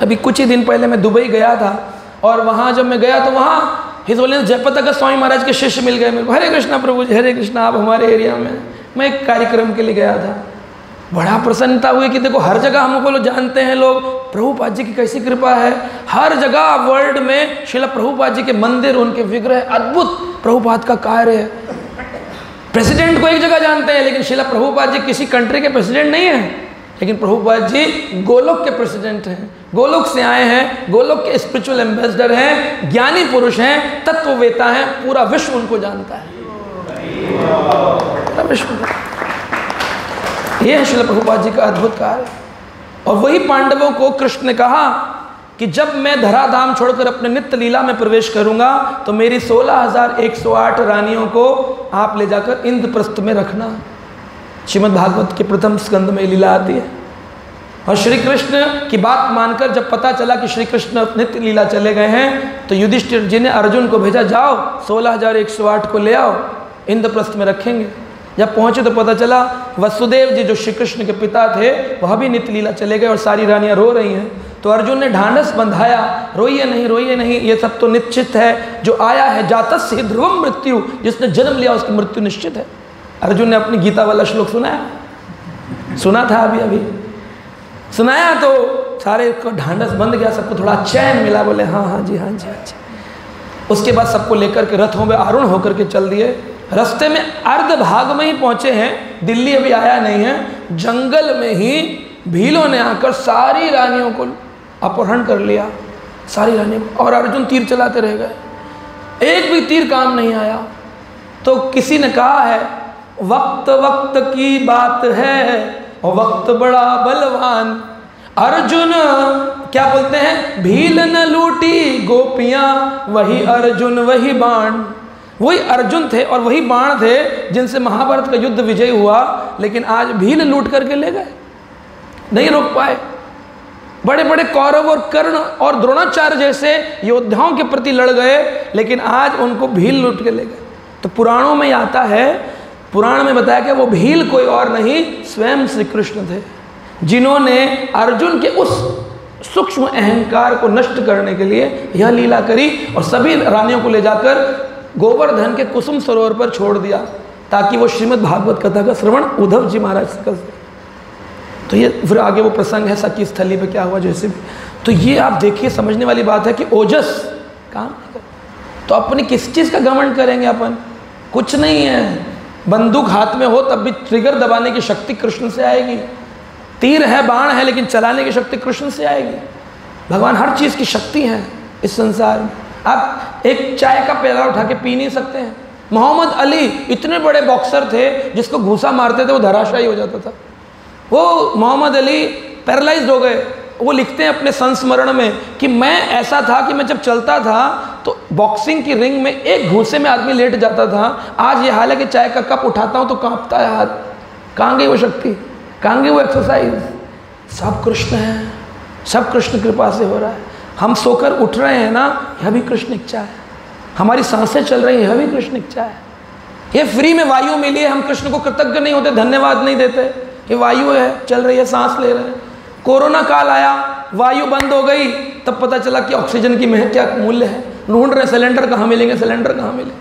अभी कुछ ही दिन पहले मैं दुबई गया था और वहाँ जब मैं गया तो वहाँ हिज होलिनेस जयपताका स्वामी महाराज के शिष्य मिल गए मेरे को, हरे कृष्णा प्रभु जी हरे कृष्णा, आप हमारे एरिया में। मैं एक कार्यक्रम के लिए गया था, बड़ा प्रसन्नता हुई कि देखो हर जगह हमको लोग जानते हैं लोग, प्रभुपाद जी की कैसी कृपा है। हर जगह वर्ल्ड में श्रील प्रभुपाद जी के मंदिर, उनके विग्रह, अद्भुत प्रभुपाद का कार्य है। प्रेसिडेंट को एक जगह जानते हैं लेकिन श्रील प्रभुपाद जी किसी कंट्री के प्रेसिडेंट नहीं है, लेकिन प्रभुपाद जी गोलोक के प्रेसिडेंट हैं, गोलोक से आए हैं, गोलोक के स्पिरिचुअल एम्बेसडर हैं, ज्ञानी पुरुष हैं, तत्ववेता हैं, पूरा विश्व उनको जानता है, पूरा विश्व। ये है श्रील प्रभुपाद जी का अद्भुत कार्य। और वही पांडवों को कृष्ण ने कहा कि जब मैं धराधाम छोड़कर अपने नित्य लीला में प्रवेश करूंगा तो मेरी 16,108 रानियों को आप ले जाकर इंद्रप्रस्थ में रखना। श्रीमद् भागवत के प्रथम स्कंद में लीला आती है। और श्री कृष्ण की बात मानकर जब पता चला कि श्री कृष्ण नित्य लीला चले गए हैं तो युधिष्ठिर जी ने अर्जुन को भेजा, जाओ 16,108 को ले आओ, इंद्रप्रस्थ में रखेंगे। जब पहुंचे तो पता चला वसुदेव जी जो श्री कृष्ण के पिता थे वह भी नित्य लीला चले गए और सारी रानियां रो रही हैं। तो अर्जुन ने ढांढस बंधाया, रोइए नहीं, ये सब तो निश्चित है, जो आया है जातस्य हि ध्रुवम मृत्यु, जिसने जन्म लिया उसकी मृत्यु निश्चित है। अर्जुन ने अपनी गीता वाला श्लोक सुना था अभी सुनाया तो सारे को ढांढस बंध गया, सबको थोड़ा चैन मिला, बोले हाँ जी। उसके बाद सबको लेकर के रथों में आरूढ़ होकर के चल दिए। रास्ते में अर्ध भाग में ही पहुंचे हैं, दिल्ली अभी आया नहीं है, जंगल में ही भीलों ने आकर सारी रानियों को अपहरण कर लिया सारी रानियों को, और अर्जुन तीर चलाते रह गए, एक भी तीर काम नहीं आया। तो किसी ने कहा है वक्त वक्त की बात है और वक्त बड़ा बलवान, अर्जुन क्या बोलते हैं, भील न लूटी गोपियां वही अर्जुन वही बाण। वही अर्जुन थे और वही बाण थे जिनसे महाभारत का युद्ध विजय हुआ, लेकिन आज भील लूट करके ले गए, नहीं रोक पाए। बड़े बड़े कौरव और कर्ण और द्रोणाचार्य जैसे योद्धाओं के प्रति लड़ गए, लेकिन आज उनको भील लूट के ले गए। तो पुराणों में आता है, पुराण में बताया कि वो भील कोई और नहीं स्वयं श्री कृष्ण थे, जिन्होंने अर्जुन के उस सूक्ष्म अहंकार को नष्ट करने के लिए यह लीला करी और सभी रानियों को ले जाकर गोवर्धन के कुसुम सरोवर पर छोड़ दिया, ताकि वो श्रीमद् भागवत कथा का श्रवण उद्धव जी महाराज से कर सके। तो ये फिर आगे वो प्रसंग है सखी स्थली पे क्या हुआ जैसे भी। तो ये आप देखिए, समझने वाली बात है कि ओजस काम नहीं कर, तो अपनी किस चीज़ का घमंड करेंगे अपन, कुछ नहीं है। बंदूक हाथ में हो तब भी ट्रिगर दबाने की शक्ति कृष्ण से आएगी, तीर है बाण है लेकिन चलाने की शक्ति कृष्ण से आएगी। भगवान हर चीज़ की शक्ति है इस संसार में। आप एक चाय का प्याला उठा के पी नहीं सकते हैं। मोहम्मद अली इतने बड़े बॉक्सर थे, जिसको घूसा मारते थे वो धराशायी हो जाता था। वो मोहम्मद अली पैरालाइज्ड हो गए। वो लिखते हैं अपने संस्मरण में कि मैं ऐसा था कि मैं जब चलता था तो बॉक्सिंग की रिंग में एक घूसे में आदमी लेट जाता था। आज ये हाल है कि चाय का कप उठाता हूँ तो कांपता है हाथ। कहाँ गई वो शक्ति, कहाँ गई वो एक्सरसाइज? सब कृष्ण है, सब कृष्ण कृपा से हो रहा है। हम सोकर उठ रहे हैं ना, यह भी कृष्ण इच्छा है। हमारी सांसें चल रही हैं, यह भी कृष्ण इच्छा है। ये फ्री में वायु मिली है, हम कृष्ण को कृतज्ञ नहीं होते, धन्यवाद नहीं देते। ये वायु है, चल रही है, सांस ले रहे हैं। कोरोना काल आया, वायु बंद हो गई, तब पता चला कि ऑक्सीजन की क्या मूल्य है। ढूंढ रहे सिलेंडर कहाँ मिलेंगे, सिलेंडर कहाँ मिले।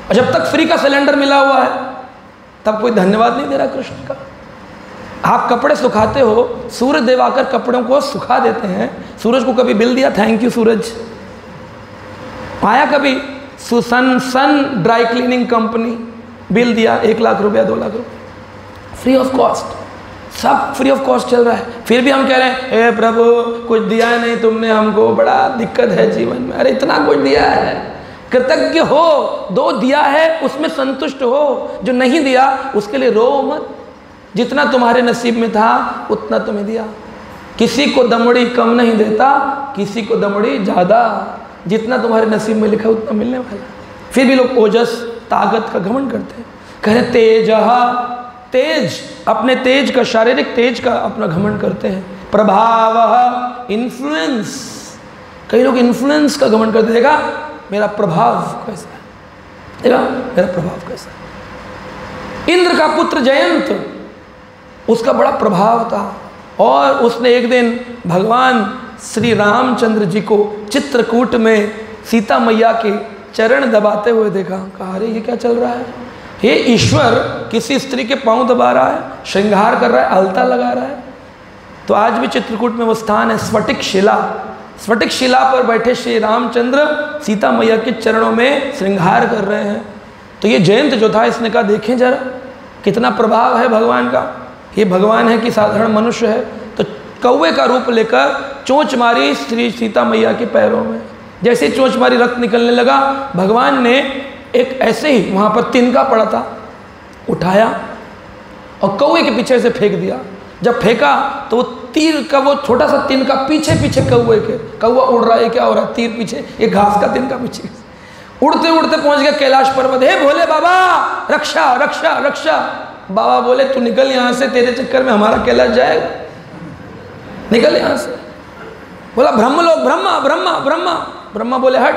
और जब तक फ्री का सिलेंडर मिला हुआ है तब कोई धन्यवाद नहीं दे रहा कृष्ण का। आप कपड़े सुखाते हो, सूरज देव आकर कपड़ों को सुखा देते हैं। सूरज को कभी बिल दिया, थैंक यू सूरज? आया कभी? Sun dry cleaning company bill दिया 1 लाख रुपया 2 लाख रुपया, फ्री ऑफ कॉस्ट, सब फ्री ऑफ कॉस्ट चल रहा है। फिर भी हम कह रहे हैं हे प्रभु कुछ दिया नहीं तुमने हमको, बड़ा दिक्कत है जीवन में। अरे इतना कुछ दिया है, कृतज्ञ हो। दो दिया है उसमें संतुष्ट हो, जो नहीं दिया उसके लिए रो मत। जितना तुम्हारे नसीब में था उतना तुम्हें दिया। किसी को दमड़ी कम नहीं देता, किसी को दमड़ी ज़्यादा। जितना तुम्हारे नसीब में लिखा उतना मिलने वाला। फिर भी लोग ओजस ताकत का घमंड करते हैं, कह रहे तेजहा, तेज, अपने तेज का, शारीरिक तेज का अपना घमंड करते हैं। प्रभाव, इन्फ्लुएंस, कई लोग इन्फ्लुएंस का घमंड करते। देखा मेरा प्रभाव कैसा है, देखा मेरा प्रभाव कैसा है। इंद्र का पुत्र जयंत, उसका बड़ा प्रभाव था और उसने एक दिन भगवान श्री रामचंद्र जी को चित्रकूट में सीता मैया के चरण दबाते हुए देखा। कहा अरे ये क्या चल रहा है? ये ईश्वर किसी स्त्री के पांव दबा रहा है, श्रृंगार कर रहा है, अलता लगा रहा है। तो आज भी चित्रकूट में वो स्थान है स्फटिक शिला। स्फटिक शिला पर बैठे श्री रामचंद्र सीता मैया के चरणों में श्रृंगार कर रहे हैं। तो ये जयंत जो था, इसने कहा देखें जरा कितना प्रभाव है भगवान का। ये भगवान है कि साधारण मनुष्य है। तो कौवे का रूप लेकर चोंच मारी श्री सीता मैया के पैरों में। जैसे चोंच मारी रक्त निकलने लगा, भगवान ने एक ऐसे ही वहाँ पर तिनका पड़ा था, उठाया और कौवे के पीछे से फेंक दिया। जब फेंका तो वो तीर का वो छोटा सा तिनका पीछे पीछे कौवे के, कौवा उड़ रहा है, क्या हो रहा है, तीर पीछे, ये घास का तिनका पीछे। उड़ते उड़ते पहुँच गया कैलाश पर्वत। हे भोले बाबा रक्षा रक्षा रक्षा। बाबा बोले तू निकल यहाँ से, तेरे चक्कर में हमारा कैलाश जाएगा, निकल यहाँ से। बोला ब्रह्मलोक, ब्रह्मा ब्रह्मा ब्रह्मा। ब्रह्मा बोले हट,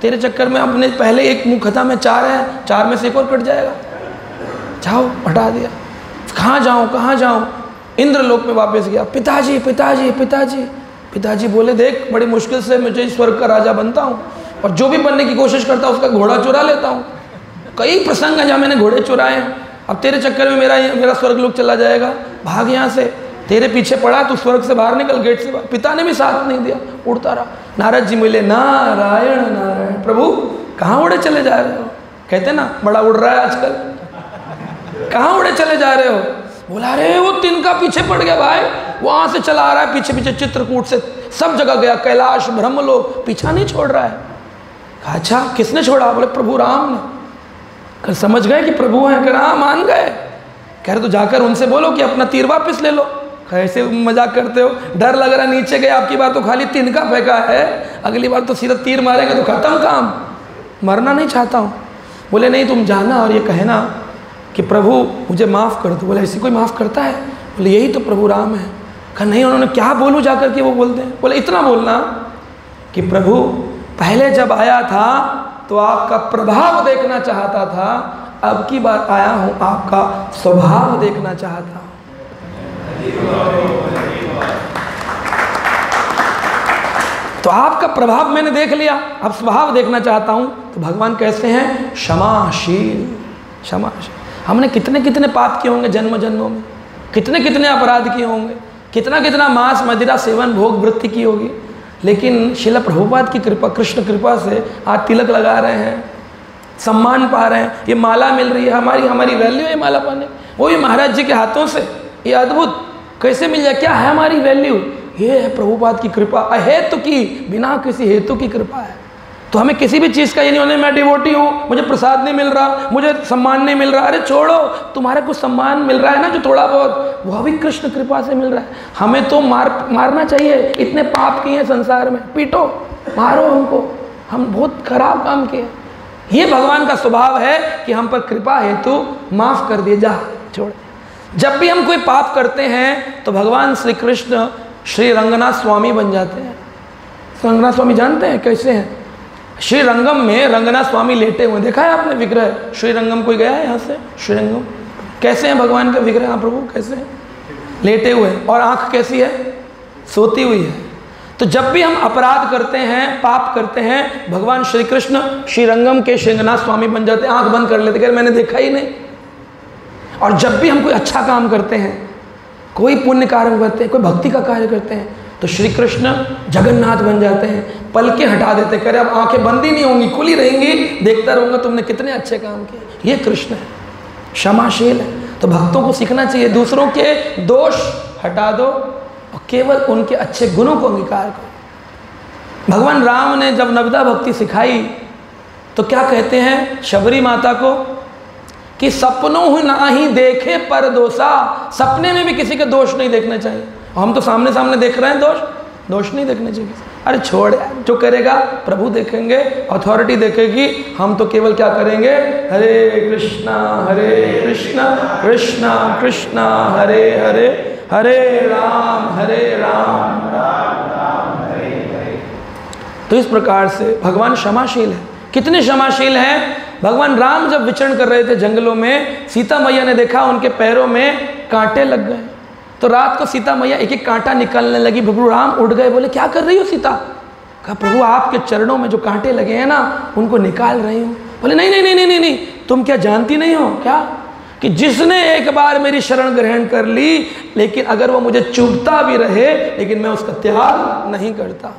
तेरे चक्कर में अपने पहले एक मुँह खता में 4 है, 4 में से एक और कट जाएगा, जाओ, हटा दिया। कहाँ जाऊँ कहाँ जाऊँ? इंद्रलोक में वापस गया। पिताजी पिताजी पिताजी। पिताजी बोले देख बड़ी मुश्किल से मुझे स्वर्ग का राजा बनता हूँ और जो भी बनने की कोशिश करता हूँ उसका घोड़ा चुरा लेता हूँ। कई प्रसंग हैं जहाँ मैंने घोड़े चुराए हैं। अब तेरे चक्कर में मेरा स्वर्ग लोक चला जाएगा, भाग यहाँ से। तेरे पीछे पड़ा तो स्वर्ग से बाहर निकल, गेट से बाहर। पिता ने भी साथ नहीं दिया, उड़ता रहा। नारद जी मिले, नारायण नारायण, प्रभु कहाँ उड़े चले जा रहे हो? कहते ना बड़ा उड़ रहा है आजकल, कहाँ उड़े चले जा रहे हो? बोला अरे वो तिनका पीछे पड़ गया भाई, वहाँ से चला आ रहा है, पीछे पीछे चित्रकूट से सब जगह गया, कैलाश ब्रह्मलोक, पीछा नहीं छोड़ रहा है। अच्छा किसने छोड़ा? बोले प्रभु राम ने। कल समझ गए कि प्रभु हैं? कह हाँ मान गए। कह रहे तो जाकर उनसे बोलो कि अपना तीर वापस ले लो। ऐसे मजाक करते हो, डर लग रहा नीचे गए, आपकी बार तो खाली तिनका फेंका है, अगली बार तो सीधा तीर मारेंगे तो खत्म काम, मरना नहीं चाहता हूँ। बोले नहीं तुम जाना और ये कहना कि प्रभु मुझे माफ़ कर दो। बोले ऐसे कोई माफ़ करता है? बोले यही तो प्रभु राम है। कहा नहीं, उन्होंने क्या बोलूँ जाकर के वो बोलते हैं? बोले इतना बोलना कि प्रभु पहले जब आया था तो आपका प्रभाव देखना चाहता था, अब की बार आया हूँ आपका स्वभाव देखना चाहता हूँ। तो आपका प्रभाव मैंने देख लिया, अब स्वभाव देखना चाहता हूँ। तो भगवान कैसे हैं? क्षमाशील, क्षमाशील। हमने कितने कितने पाप किए होंगे जन्म जन्मों में, कितने कितने अपराध किए होंगे, कितना कितना मांस मदिरा सेवन भोग वृत्ति की होगी, लेकिन श्रील प्रभुपाद की कृपा, कृष्ण कृपा से आज तिलक लगा रहे हैं, सम्मान पा रहे हैं, ये माला मिल रही है, हमारी वैल्यू है माला पाने। वो भी महाराज जी के हाथों से, ये अद्भुत कैसे मिल जाए? क्या है हमारी वैल्यू? ये है प्रभुपाद की कृपा, अहेतु की, बिना किसी हेतु की कृपा है। तो हमें किसी भी चीज़ का ये नहीं होने मैं डिवोटी हूँ, मुझे प्रसाद नहीं मिल रहा, मुझे सम्मान नहीं मिल रहा। अरे छोड़ो, तुम्हारे को सम्मान मिल रहा है ना जो थोड़ा बहुत, वह भी कृष्ण कृपा से मिल रहा है। हमें तो मारना चाहिए, इतने पाप किए हैं संसार में, पीटो मारो हमको, हम बहुत खराब काम किए। ये भगवान का स्वभाव है कि हम पर कृपा हेतु माफ़ कर दिए, जा छोड़। जब भी हम कोई पाप करते हैं तो भगवान श्री कृष्ण श्री रंगनाथ स्वामी बन जाते हैं। रंगनाथ स्वामी जानते हैं कैसे हैं? श्री रंगम में रंगनाथ स्वामी लेटे हुए, देखा है आपने विग्रह? श्री रंगम कोई गया है यहाँ से? श्री रंगम कैसे हैं भगवान का विग्रह? हाँ प्रभु कैसे हैं? लेटे हुए, और आँख कैसी है? सोती हुई है। तो जब भी हम अपराध करते हैं, पाप करते हैं, भगवान श्री कृष्ण श्री रंगम के श्रृंगनाथ स्वामी बन जाते हैं, आँख बंद कर लेते, मैंने देखा ही नहीं। और जब भी हम कोई अच्छा काम करते हैं, कोई पुण्य कार्य करते हैं, कोई भक्ति का कार्य करते हैं, तो श्री कृष्ण जगन्नाथ बन जाते हैं, पलकें हटा देते, कह रहे अब आंखें बंद ही नहीं होंगी, खुली रहेंगी, देखता रहूँगा तुमने कितने अच्छे काम किए। ये कृष्ण है, क्षमाशील है। तो भक्तों को सीखना चाहिए, दूसरों के दोष हटा दो और केवल उनके अच्छे गुणों को अंगीकार करो। भगवान राम ने जब नवदा भक्ति सिखाई तो क्या कहते हैं शबरी माता को कि सपनों ना ही देखे पर दोषा, सपने में भी किसी के दोष नहीं देखने चाहिए। हम तो सामने सामने देख रहे हैं दोष नहीं देखने चाहिए। अरे छोड़ यार, जो करेगा प्रभु देखेंगे, अथॉरिटी देखेगी, हम तो केवल क्या करेंगे? हरे कृष्णा कृष्णा कृष्णा हरे हरे, हरे राम राम राम हरे हरे। तो इस प्रकार से भगवान क्षमाशील है। कितने क्षमाशील हैं? भगवान राम जब विचरण कर रहे थे जंगलों में, सीता मैया ने देखा उनके पैरों में कांटे लग गए। तो रात को सीता मैया एक एक कांटा निकलने लगी, प्रभु राम उठ गए, बोले क्या कर रही हो सीता? कहा प्रभु आपके चरणों में जो कांटे लगे हैं ना, उनको निकाल रही हूँ। बोले नहीं नहीं नहीं नहीं नहीं नहीं, तुम क्या जानती नहीं हो क्या कि जिसने एक बार मेरी शरण ग्रहण कर ली, लेकिन अगर वो मुझे चुभता भी रहे, लेकिन मैं उसका त्याग नहीं करता,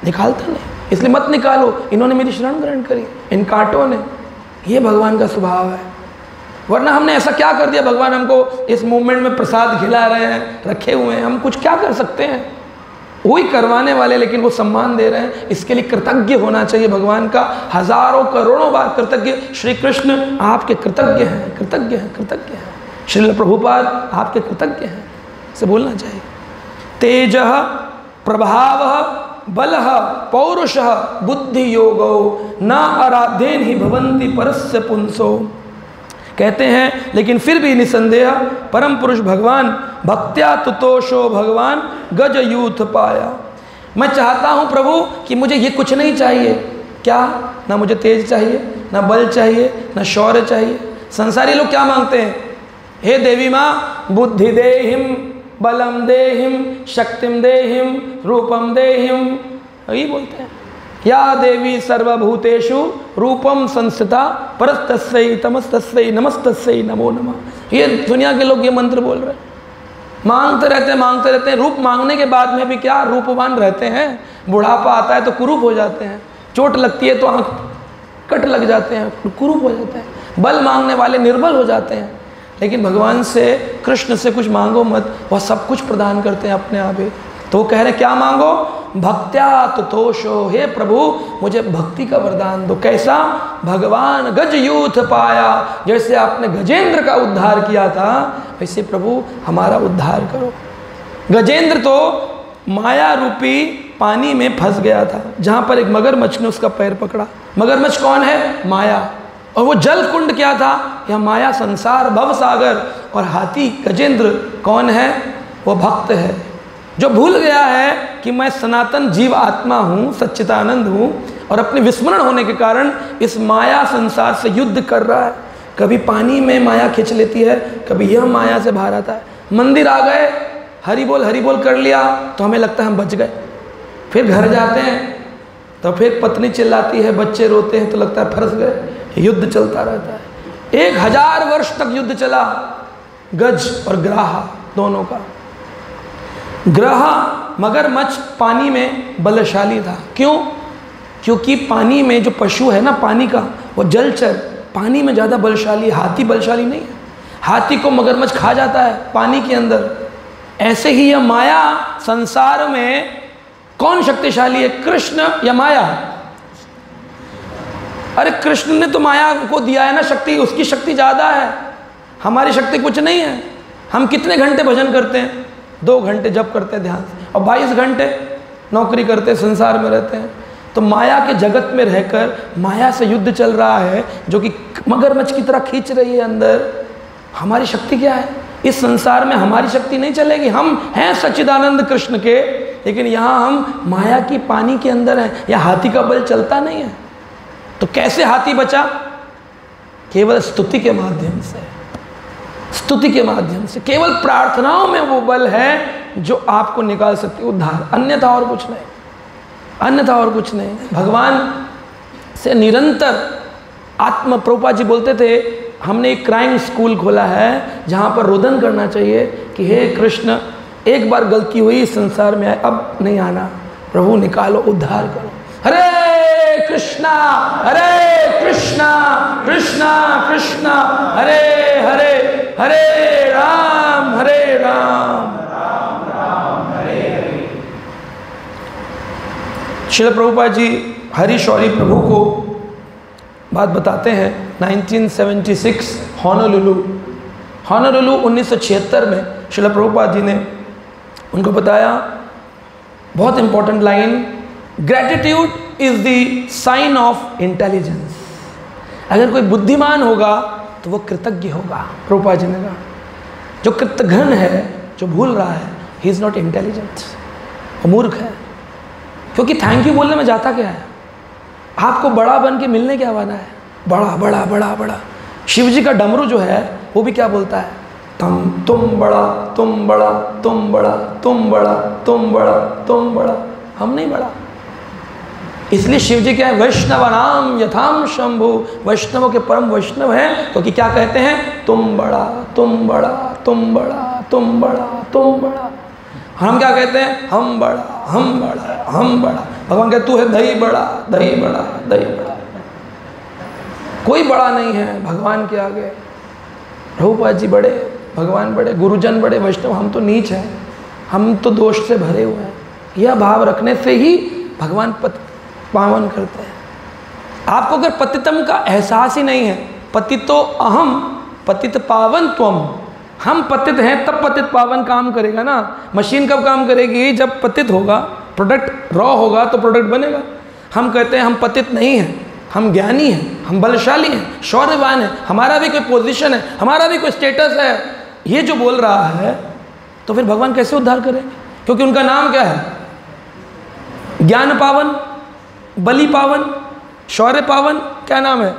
निकालता नहीं, इसलिए मत निकालो। इन्होंने मेरी शरण ग्रहण करी, इन कांटों ने। ये भगवान का स्वभाव है। वरना हमने ऐसा क्या कर दिया? भगवान हमको इस मूवमेंट में प्रसाद खिला रहे हैं, रखे हुए हैं, हम कुछ क्या कर सकते हैं? वही करवाने वाले, लेकिन वो सम्मान दे रहे हैं, इसके लिए कृतज्ञ होना चाहिए भगवान का। हजारों करोड़ों बार कृतज्ञ। श्री कृष्ण आपके कृतज्ञ हैं, कृतज्ञ हैं, कृतज्ञ हैं। श्रील प्रभुपाद आपके कृतज्ञ हैं, इसे बोलना चाहिए। तेज प्रभाव बल पौरुष बुद्धि योगो न आराध्येन ही भवन्ति परस्य पुंसो। कहते हैं लेकिन फिर भी निसंदेह परम पुरुष भगवान भक्त्या तुतोषो भगवान गज यूथ पाया। मैं चाहता हूँ प्रभु कि मुझे ये कुछ नहीं चाहिए। क्या? ना मुझे तेज चाहिए, ना बल चाहिए, ना शौर्य चाहिए। संसारी लोग क्या मांगते हैं? हे देवी माँ बुद्धि देहिम, बलम देहिम, शक्तिम देहिम, रूपम देहिम, यही बोलते हैं। या देवी सर्वभूतेषु रूपम संस्थिता परस्तस्यै तमस्तस्यै नमस्तस्यै नमो नमः। ये दुनिया के लोग ये मंत्र बोल रहे हैं, मांगते रहते हैं। रूप मांगने के बाद में भी क्या रूपवान रहते हैं? बुढ़ापा आता है तो कुरूप हो जाते हैं, चोट लगती है तो आँख कट लग जाते हैं, कुरूप हो जाते हैं। बल मांगने वाले निर्बल हो जाते हैं। लेकिन भगवान से, कृष्ण से कुछ मांगो मत, वह सब कुछ प्रदान करते हैं अपने आप ही। तो वो कह रहे क्या मांगो? भक्त्या तुतोषो, हे प्रभु मुझे भक्ति का वरदान दो। कैसा? भगवान गज यूथ पाया, जैसे आपने गजेंद्र का उद्धार किया था वैसे प्रभु हमारा उद्धार करो। गजेंद्र तो माया रूपी पानी में फंस गया था, जहाँ पर एक मगरमच्छ ने उसका पैर पकड़ा। मगरमच्छ कौन है? माया। और वो जल कुंड क्या था? यह माया संसार भव सागर। और हाथी गजेंद्र कौन है? वो भक्त है, जो भूल गया है कि मैं सनातन जीव आत्मा हूँ, सच्चिदानंद हूँ, और अपने विस्मरण होने के कारण इस माया संसार से युद्ध कर रहा है। कभी पानी में माया खींच लेती है, कभी यह माया से बाहर आता है। मंदिर आ गए, हरि बोल कर लिया तो हमें लगता है हम बच गए। फिर घर जाते हैं तो फिर पत्नी चिल्लाती है, बच्चे रोते हैं तो लगता है फंस गए। युद्ध चलता रहता है। 1000 वर्ष तक युद्ध चला गज और ग्राहा दोनों का। ग्राहा मगरमच्छ पानी में बलशाली था। क्यों? क्योंकि पानी में जो पशु है ना पानी का, वो जलचर पानी में ज़्यादा बलशाली। हाथी बलशाली नहीं है, हाथी को मगरमच्छ खा जाता है पानी के अंदर। ऐसे ही यह माया संसार में कौन शक्तिशाली है, कृष्ण या माया? अरे कृष्ण ने तो माया को दिया है ना शक्ति, उसकी शक्ति ज़्यादा है, हमारी शक्ति कुछ नहीं है। हम कितने घंटे भजन करते हैं? 2 घंटे जप करते हैं ध्यान से, और 22 घंटे नौकरी करते हैं, संसार में रहते हैं। तो माया के जगत में रहकर माया से युद्ध चल रहा है, जो कि मगरमच्छ की तरह खींच रही है अंदर। हमारी शक्ति क्या है? इस संसार में हमारी शक्ति नहीं चलेगी। हम हैं सच्चिदानंद कृष्ण के, लेकिन यहाँ हम माया की पानी के अंदर हैं। या हाथी का बल चलता नहीं है। तो कैसे हाथी बचा? केवल स्तुति के माध्यम से, स्तुति के माध्यम से। केवल प्रार्थनाओं में वो बल है जो आपको निकाल सकती है उद्धार, अन्यथा और कुछ नहीं, अन्यथा और कुछ नहीं। भगवान से निरंतर प्रभुपाद जी बोलते थे, हमने एक क्राइम स्कूल खोला है जहाँ पर रोदन करना चाहिए कि हे कृष्ण, एक बार गलती हुई इस संसार में, अब नहीं आना, प्रभु निकालो, उद्धार करो। हरे कृष्णा कृष्णा कृष्णा हरे हरे, हरे राम राम राम हरे हरे। श्रील प्रभुपाद जी हरि शौरी प्रभु को बात बताते हैं। 1976 होनोलुलु 1976 में श्रील प्रभुपाद जी ने उनको बताया, बहुत important line, gratitude is the sign of intelligence. अगर कोई बुद्धिमान होगा तो वो कृतज्ञ होगा। प्रभुपाद जी ने कहा, जो कृतघ्न है, जो भूल रहा है, ही इज़ नॉट इंटेलिजेंट, वो मूर्ख है। क्योंकि थैंक यू बोलने में जाता क्या है? आपको बड़ा बन के मिलने क्या वाला है? बड़ा बड़ा बड़ा बड़ा। शिव जी का डमरू जो है वो भी क्या बोलता है? तुम बड़ा, तुम बड़ा, तुम बड़ा, तुम बड़ा, तुम बड़ा, तुम बड़ा। हम नहीं बड़ा। इसलिए शिव जी क्या है? वैष्णवानाम यथाम शंभु, वैष्णवों के परम वैष्णव हैं, क्योंकि क्या कहते हैं? तुम बड़ा, तुम बड़ा, तुम बड़ा, तुम बड़ा, तुम बड़ा। हम क्या कहते हैं? हम बड़ा, हम बड़ा, हम बड़ा। भगवान कहते तू है दही बड़ा, दही बड़ा, दही बड़ा। कोई बड़ा नहीं है भगवान के आगे। प्रभुपाद जी बड़े, भगवान बड़े, गुरुजन बड़े, वैष्णव हम तो नीच हैं, हम तो दोष से भरे हुए हैं। यह भाव रखने से ही भगवान पावन करते हैं। आपको अगर पतितम का एहसास ही नहीं है, पतितो अहम पतित पावन त्वम, हम पतित हैं तब पतित पावन काम करेगा ना। मशीन कब काम करेगी? जब पतित होगा, प्रोडक्ट रॉ होगा तो प्रोडक्ट बनेगा। हम कहते हैं हम पतित नहीं हैं, हम ज्ञानी हैं, हम बलशाली हैं, शौर्यवान हैं, हमारा भी कोई पोजीशन है, हमारा भी कोई स्टेटस है, ये जो बोल रहा है, तो फिर भगवान कैसे उद्धार करेंगे? क्योंकि उनका नाम क्या है? ज्ञान पावन, बलि पावन, शौर्य पावन। क्या नाम है?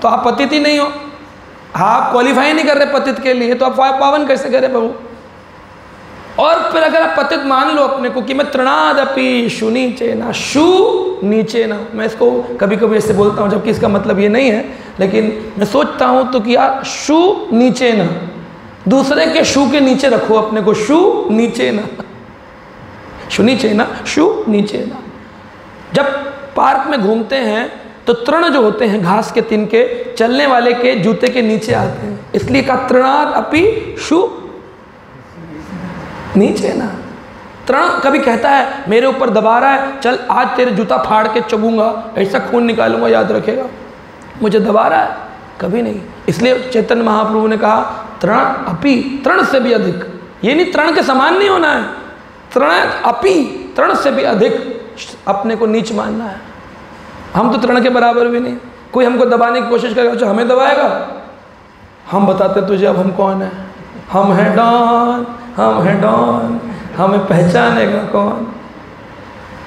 तो आप पतित ही नहीं हो, आप क्वालिफाई नहीं कर रहे पतित के लिए, तो आप पावन कैसे करें प्रभु? और फिर अगर आप पतित मान लो अपने को कि मैं तृणादपि शु नीचे ना, शु नीचे ना, मैं इसको कभी कभी ऐसे बोलता हूँ जबकि इसका मतलब ये नहीं है, लेकिन मैं सोचता हूँ तो कि यार शु नीचे ना, दूसरे के शु के नीचे रखो अपने को, शु नीचे ना, शु नीचे ना, शु नीचे ना। जब पार्क में घूमते हैं तो तृण जो होते हैं घास के तिनके चलने वाले के जूते के नीचे आते हैं, इसलिए कहा तृणाद अपि शु, नीचे ना। तृण कभी कहता है मेरे ऊपर दबा रहा है, चल आज तेरे जूता फाड़ के चबूंगा, ऐसा खून निकालूंगा, याद रखेगा, मुझे दबा रहा है, कभी नहीं। इसलिए चैतन्य महाप्रभु ने कहा तृण अपि, तृण से भी अधिक, ये नहीं तृण के समान नहीं होना है, तृण अपि, तृण से भी अधिक अपने को नीच मानना है। हम तो तृण के बराबर भी नहीं। कोई हमको दबाने की कोशिश करेगा, अच्छा हमें दबाएगा, हम बताते तुझे अब हम कौन है, हम हैं डॉन, हम हैं डॉन, हमें पहचानेगा कौन।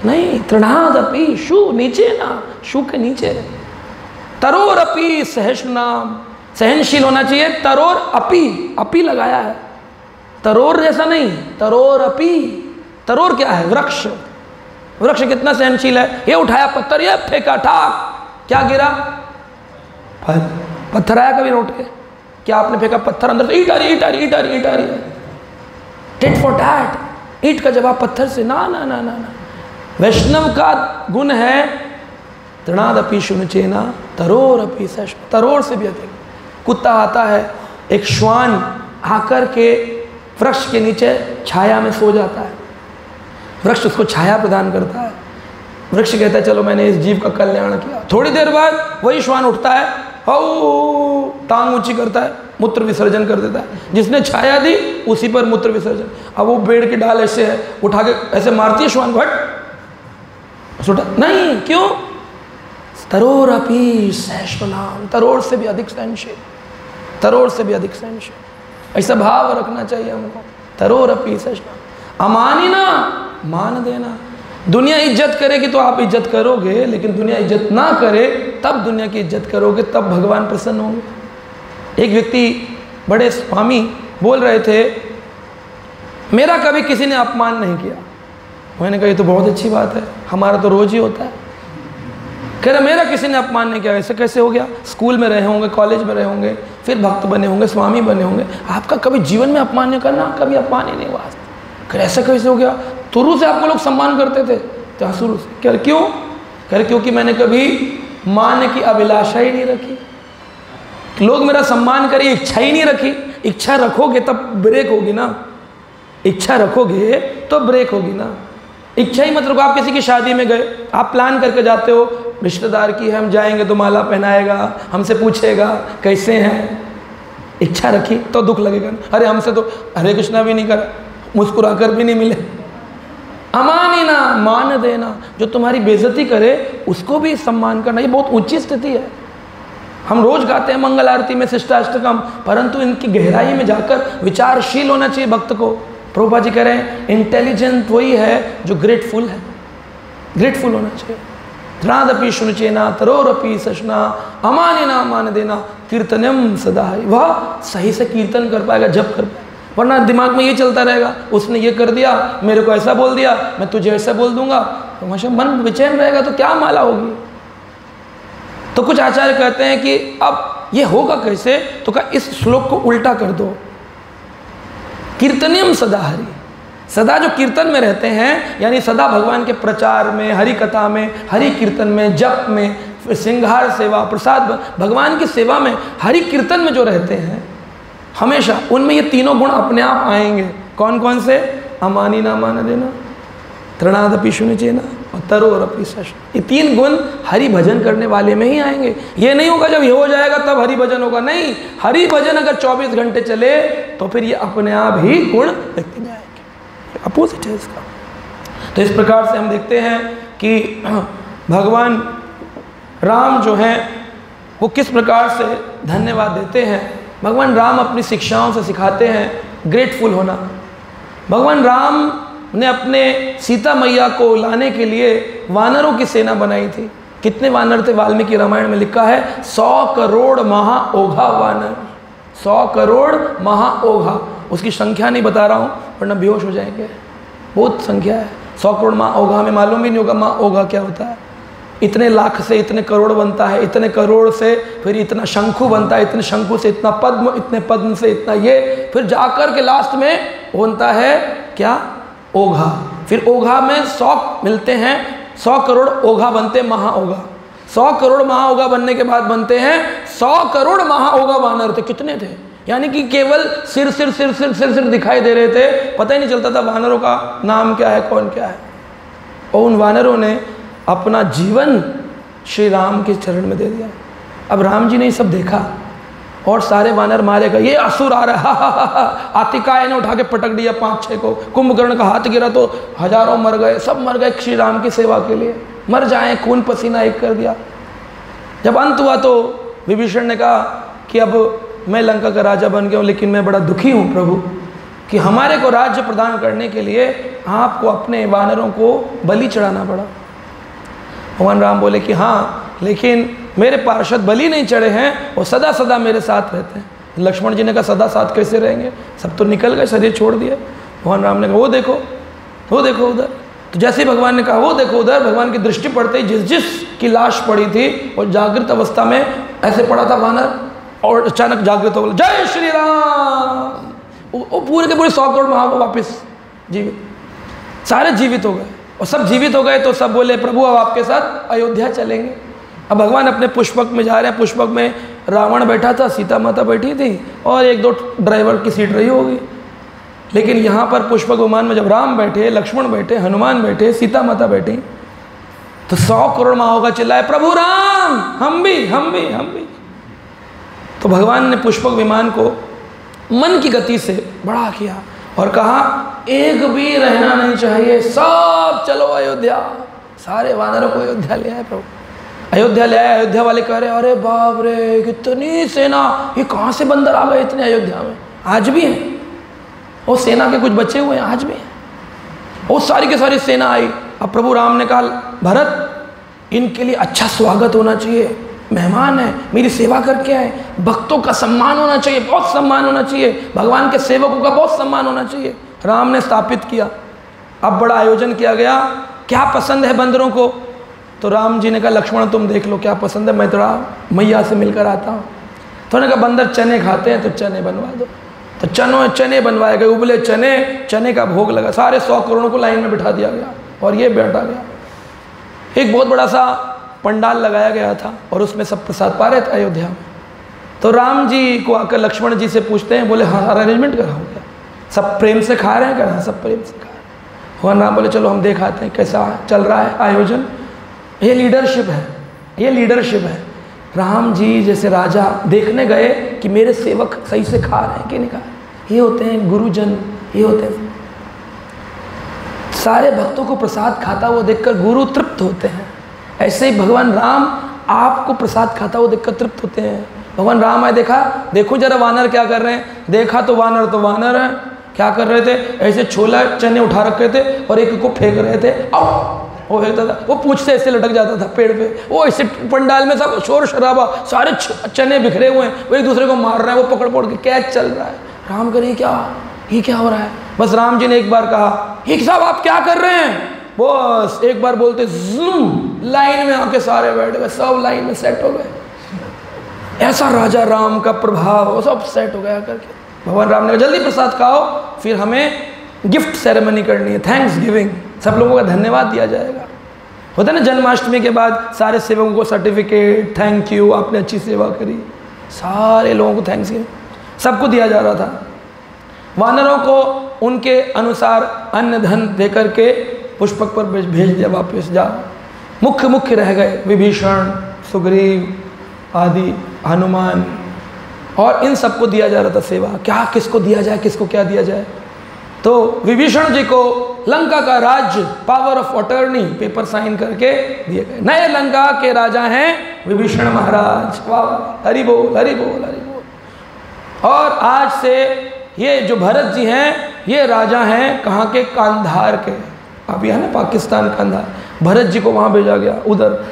नहीं, तृणादपि शु, नीचे ना, शु के नीचे। तरोर अपि सहस्र नाम, सहनशील होना चाहिए। तरोर अपि, अपि लगाया है, तरोर जैसा नहीं, तरोर अपि। तरोर क्या है? वृक्ष। वृक्ष कितना सहनशील है, ये उठाया पत्थर, ये फेंका ठाक, क्या गिरा? फल। पत्थर आया कभी लौट के? क्या आपने फेंका पत्थर, अंदर से ईट आ रही, ईट आ रही, ईट आ रही, ईट आ रही है, टिट फॉर टैट, ईट का जवाब पत्थर से, ना ना ना ना ना। वैष्णव का गुण है तृणादपि शुनचेना तरोर अपि सहस्र, तरोर से भी अधिक। कुत्ता आता है, एक श्वान आकर के वृक्ष के नीचे छाया में सो जाता है, वृक्ष उसको छाया प्रदान करता है। वृक्ष कहता है चलो मैंने इस जीव का कल्याण किया। थोड़ी देर बाद वही श्वान उठता है, हाउ टांग ऊंची करता है, मूत्र विसर्जन कर देता है। जिसने छाया दी उसी पर मूत्र विसर्जन। अब वो पेड़ की डाल ऐसे है, उठा के ऐसे मारती है श्वान, भट सुटा नहीं, क्यों? तरोर अपि सहस्र नाम, तरोर से भी अधिक सहनशील, तरोर से भी अधिक सहनशील। ऐसा भाव रखना चाहिए हमको। तरोर अपि सहस्र नाम, अमानिना मान देना। दुनिया इज्जत करेगी तो आप इज्जत करोगे, लेकिन दुनिया इज्जत ना करे तब दुनिया की इज्जत करोगे, तब भगवान प्रसन्न होंगे। एक व्यक्ति, बड़े स्वामी बोल रहे थे, मेरा कभी किसी ने अपमान नहीं किया। मैंने कहा ये तो बहुत अच्छी बात है, हमारा तो रोज ही होता है। कह रहे मेरा किसी ने अपमान नहीं किया। ऐसे कैसे हो गया? स्कूल में रहे होंगे, कॉलेज में रहे होंगे, फिर भक्त बने होंगे, स्वामी बने होंगे, आपका कभी जीवन में अपमान नहीं करना, कभी अपमान ही नहीं हुआ। कह रहे ऐसा कैसे हो गया? शुरू से आपको लोग सम्मान करते थे? क्या शुरू से? क्या क्यों? कह रहे क्योंकि मैंने कभी मान की अभिलाषा ही नहीं रखी, लोग मेरा सम्मान करें, इच्छा ही नहीं रखी। इच्छा रखोगे तब ब्रेक होगी ना, इच्छा रखोगे तो ब्रेक होगी ना। इच्छा ही मत रखो। आप किसी की शादी में गए, आप प्लान करके जाते हो, रिश्तेदार की है, हम जाएंगे तो माला पहनाएगा, हमसे पूछेगा कैसे हैं, इच्छा रखी तो दुख लगेगा ना। अरे हमसे तो हरे कृष्णा भी नहीं करा, मुस्कुरा कर भी नहीं मिले। अमानिना, मान देना। जो तुम्हारी बेइज्जती करे उसको भी सम्मान करना, ये बहुत ऊंची स्थिति है। हम रोज गाते हैं मंगल आरती में शिष्टाष्टकम, परंतु इनकी गहराई में जाकर विचारशील होना चाहिए भक्त को। प्रभुपाद जी कह रहे हैं इंटेलिजेंट वही है जो ग्रेटफुल है, ग्रेटफुल होना चाहिए। तृणादपि शुनचेना तरोरपि सहस्र अमानिना मान देना कीर्तनम सदा। वह सही से कीर्तन कर पाएगा, जब कर पाएगा, वरना दिमाग में ये चलता रहेगा, उसने ये कर दिया, मेरे को ऐसा बोल दिया, मैं तुझे ऐसा बोल दूंगा, तो हमेशा मन बेचैन रहेगा, तो क्या माला होगी। तो कुछ आचार्य कहते हैं कि अब ये होगा कैसे, तो क्या इस श्लोक को उल्टा कर दो, कीर्तनियम सदा हरि। सदा जो कीर्तन में रहते हैं, यानी सदा भगवान के प्रचार में, हरि कथा में, हरि कीर्तन में, जप में, श्रृंगार सेवा, प्रसाद, भगवान की सेवा में, हरि कीर्तन में जो रहते हैं, हमेशा उनमें ये तीनों गुण अपने आप आएंगे। कौन कौन से? अमानिना मान देना, तृणादपि शुनचेना और तरोरपि सहस्र। ये तीन गुण हरि भजन करने वाले में ही आएंगे। ये नहीं होगा जब ये हो जाएगा तब हरि भजन होगा, नहीं। हरि भजन अगर 24 घंटे चले तो फिर ये अपने आप ही गुण व्यक्ति में आएंगे। अपोजिट है इसका। तो इस प्रकार से हम देखते हैं कि भगवान राम जो हैं वो किस प्रकार से धन्यवाद देते हैं। भगवान राम अपनी शिक्षाओं से सिखाते हैं ग्रेटफुल होना। भगवान राम ने अपने सीता मैया को लाने के लिए वानरों की सेना बनाई थी। कितने वानर थे? वाल्मीकि रामायण में लिखा है 100 करोड़ महाओघा वानर, 100 करोड़ महाओघा। उसकी संख्या नहीं बता रहा हूँ वरना बेहोश हो जाएंगे, बहुत संख्या है। 100 करोड़ महाओघा में मालूम भी नहीं होगा महाओघा क्या होता है। इतने लाख से इतने करोड़ बनता है, इतने करोड़ से फिर इतना शंखु बनता है, इतने शंखु से इतना पद्म, इतने पद्म से इतना ये, फिर जाकर के लास्ट में बनता है क्या? ओघा। फिर ओघा में 100 मिलते हैं, 100 करोड़ ओघा बनते महाओघा। 100 करोड़ महाहोगा बनने के बाद बनते हैं 100 करोड़ महाहोगा वानर थे। कितने थे? यानी कि केवल सिर सिर सिर सिर सिर सिर दिखाई दे रहे थे, पता ही नहीं चलता था वानरों का नाम क्या है, कौन क्या है। और उन वानरों ने अपना जीवन श्री राम के चरण में दे दिया। अब राम जी ने ये सब देखा और सारे वानर मारे गए। ये असुर आ रहा है, आतिकाय ने उठा के पटक दिया 5-6 को। कुंभकर्ण का हाथ गिरा तो हजारों मर गए, सब मर गए श्री राम की सेवा के लिए। मर जाएं, खून पसीना एक कर दिया। जब अंत हुआ तो विभीषण ने कहा कि अब मैं लंका का राजा बन गया हूँ, लेकिन मैं बड़ा दुखी हूँ प्रभु कि हमारे को राज्य प्रदान करने के लिए आपको अपने वानरों को बलि चढ़ाना पड़ा। भगवान राम बोले कि हाँ, लेकिन मेरे पार्षद बलि नहीं चढ़े हैं, वो सदा सदा मेरे साथ रहते हैं। लक्ष्मण जी ने कहा सदा साथ कैसे रहेंगे, सब तो निकल गए, शरीर छोड़ दिए। भगवान राम ने कहा वो देखो उधर। तो जैसे ही भगवान ने कहा वो देखो उधर, भगवान की दृष्टि पड़ते ही जिस की लाश पड़ी थी और जागृत अवस्था में ऐसे पड़ा था वानर, और अचानक जागृत हो गया, जय श्री राम। वो पूरे के पूरे 100 करोड़ महाहोगा वापिस जीवित, सारे जीवित हो गए। और सब जीवित हो गए तो सब बोले प्रभु अब आपके साथ अयोध्या चलेंगे। अब भगवान अपने पुष्पक में जा रहे हैं। पुष्पक में रावण बैठा था, सीता माता बैठी थी और 1-2 ड्राइवर की सीट रही होगी। लेकिन यहाँ पर पुष्पक विमान में जब राम बैठे, लक्ष्मण बैठे, हनुमान बैठे, सीता माता बैठी, तो 100 करोड़ महाहोगा चिल्लाए प्रभु राम हम भी। तो भगवान ने पुष्पक विमान को मन की गति से बड़ा किया और कहा एक भी रहना नहीं चाहिए, सब चलो अयोध्या। सारे वानरों को अयोध्या ले आए प्रभु, अयोध्या ले आए। अयोध्या वाले कह रहे अरे बाप रे कितनी सेना, ये कहाँ से बंदर आ गए इतने अयोध्या में। आज भी हैं और सेना के कुछ बचे हुए हैं, आज भी हैं। वो सारी की सारी सेना आई। अब प्रभु राम ने कहा भरत इनके लिए अच्छा स्वागत होना चाहिए, मेहमान है, मेरी सेवा करके आए, भक्तों का सम्मान होना चाहिए, बहुत सम्मान होना चाहिए, भगवान के सेवकों का बहुत सम्मान होना चाहिए। राम ने स्थापित किया। अब बड़ा आयोजन किया गया, क्या पसंद है बंदरों को। तो राम जी ने कहा लक्ष्मण तुम देख लो क्या पसंद है, मैं थोड़ा मैया से मिलकर आता हूँ। तो उन्होंने कहा बंदर चने खाते हैं तो चने बनवा दो। तो चने बनवाए गए, उबले चने का भोग लगा। सारे 100 करोड़ों को लाइन में बिठा दिया गया और ये बैठा गया। एक बहुत बड़ा सा पंडाल लगाया गया था और उसमें सब प्रसाद पा रहे थे अयोध्या में। तो राम जी को आकर लक्ष्मण जी से पूछते हैं, बोले हाँ अरेंजमेंट करा हो गया, सब प्रेम से खा रहे हैं क्या? सब प्रेम से खा रहे हैं। भगवान राम बोले चलो हम दिखाते हैं कैसा चल रहा है आयोजन। ये लीडरशिप है। राम जी जैसे राजा देखने गए कि मेरे सेवक सही से खा रहे हैं कि नहीं खा रहे। ये होते हैं गुरुजन, ये होते हैं सारे भक्तों को प्रसाद खाता हुआ देखकर गुरु तृप्त होते हैं। ऐसे ही भगवान राम आपको प्रसाद खाता हुआ देखकर तृप्त होते हैं। भगवान राम आए, देखो जरा वानर क्या कर रहे हैं। देखा तो वानर है, क्या कर रहे थे, ऐसे छोला चने उठा रखे थे और एक को फेंक रहे थे। वो फेंकता था, वो पूंछ से ऐसे लटक जाता था पेड़ पे। वो ऐसे पंडाल में सब शोर शराबा, सारे चने बिखरे हुए हैं, वो एक दूसरे को मार रहे हैं, वो पकड़ के कैच चल रहा है। राम करे ये क्या हो रहा है। बस राम जी ने एक बार कहा ये साहब आप क्या कर रहे हैं। बस एक बार बोलते ज़ूम लाइन में आके सारे बैठ गए, सब लाइन में सेट हो गए। ऐसा राजा राम का प्रभाव, वो सब सेट हो गया करके। भगवान राम ने कहा जल्दी प्रसाद खाओ, फिर हमें गिफ्ट सेरेमनी करनी है, थैंक्स गिविंग, सब लोगों का धन्यवाद दिया जाएगा। होता है ना जन्माष्टमी के बाद सारे सेवकों को सर्टिफिकेट, थैंक यू आपने अच्छी सेवा करी, सारे लोगों को थैंक्स गिविंग सबको दिया जा रहा था। वानरों को उनके अनुसार अन्न धन दे करके पुष्पक पर भेज दिया वापस जा। मुख्य रह गए विभीषण, सुग्रीव आदि, हनुमान, और इन सबको दिया जा रहा था सेवा। क्या किसको दिया जाए, किसको क्या दिया जाए। तो विभीषण जी को लंका का राज्य power of attorney paper sign करके दिए गए। नए लंका के राजा हैं विभीषण महाराज। वाह, हरि बोल हरि बोल हरि बोल। और आज से ये जो भरत जी हैं ये राजा हैं कहाँ के, कांधार के। अभी है ना पाकिस्तान कांधार, भरत जी को वहाँ भेजा गया उधर।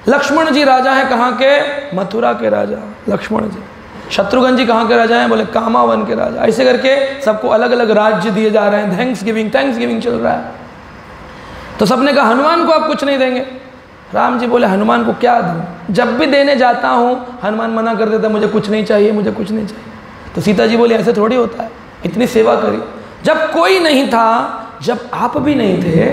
लक्ष्मण जी राजा हैं कहाँ के, मथुरा के राजा लक्ष्मण जी। शत्रुघ्न जी कहाँ के राजा हैं, बोले कामावन के राजा। ऐसे करके सबको अलग अलग राज्य दिए जा रहे हैं। थैंक्स गिविंग चल रहा है। तो सबने कहा हनुमान को आप कुछ नहीं देंगे। राम जी बोले हनुमान को क्या दूँ, जब भी देने जाता हूँ हनुमान मना कर देता, मुझे कुछ नहीं चाहिए, मुझे कुछ नहीं चाहिए। तो सीता जी बोली ऐसे थोड़ी होता है, इतनी सेवा करी। जब कोई नहीं था, जब आप भी नहीं थे,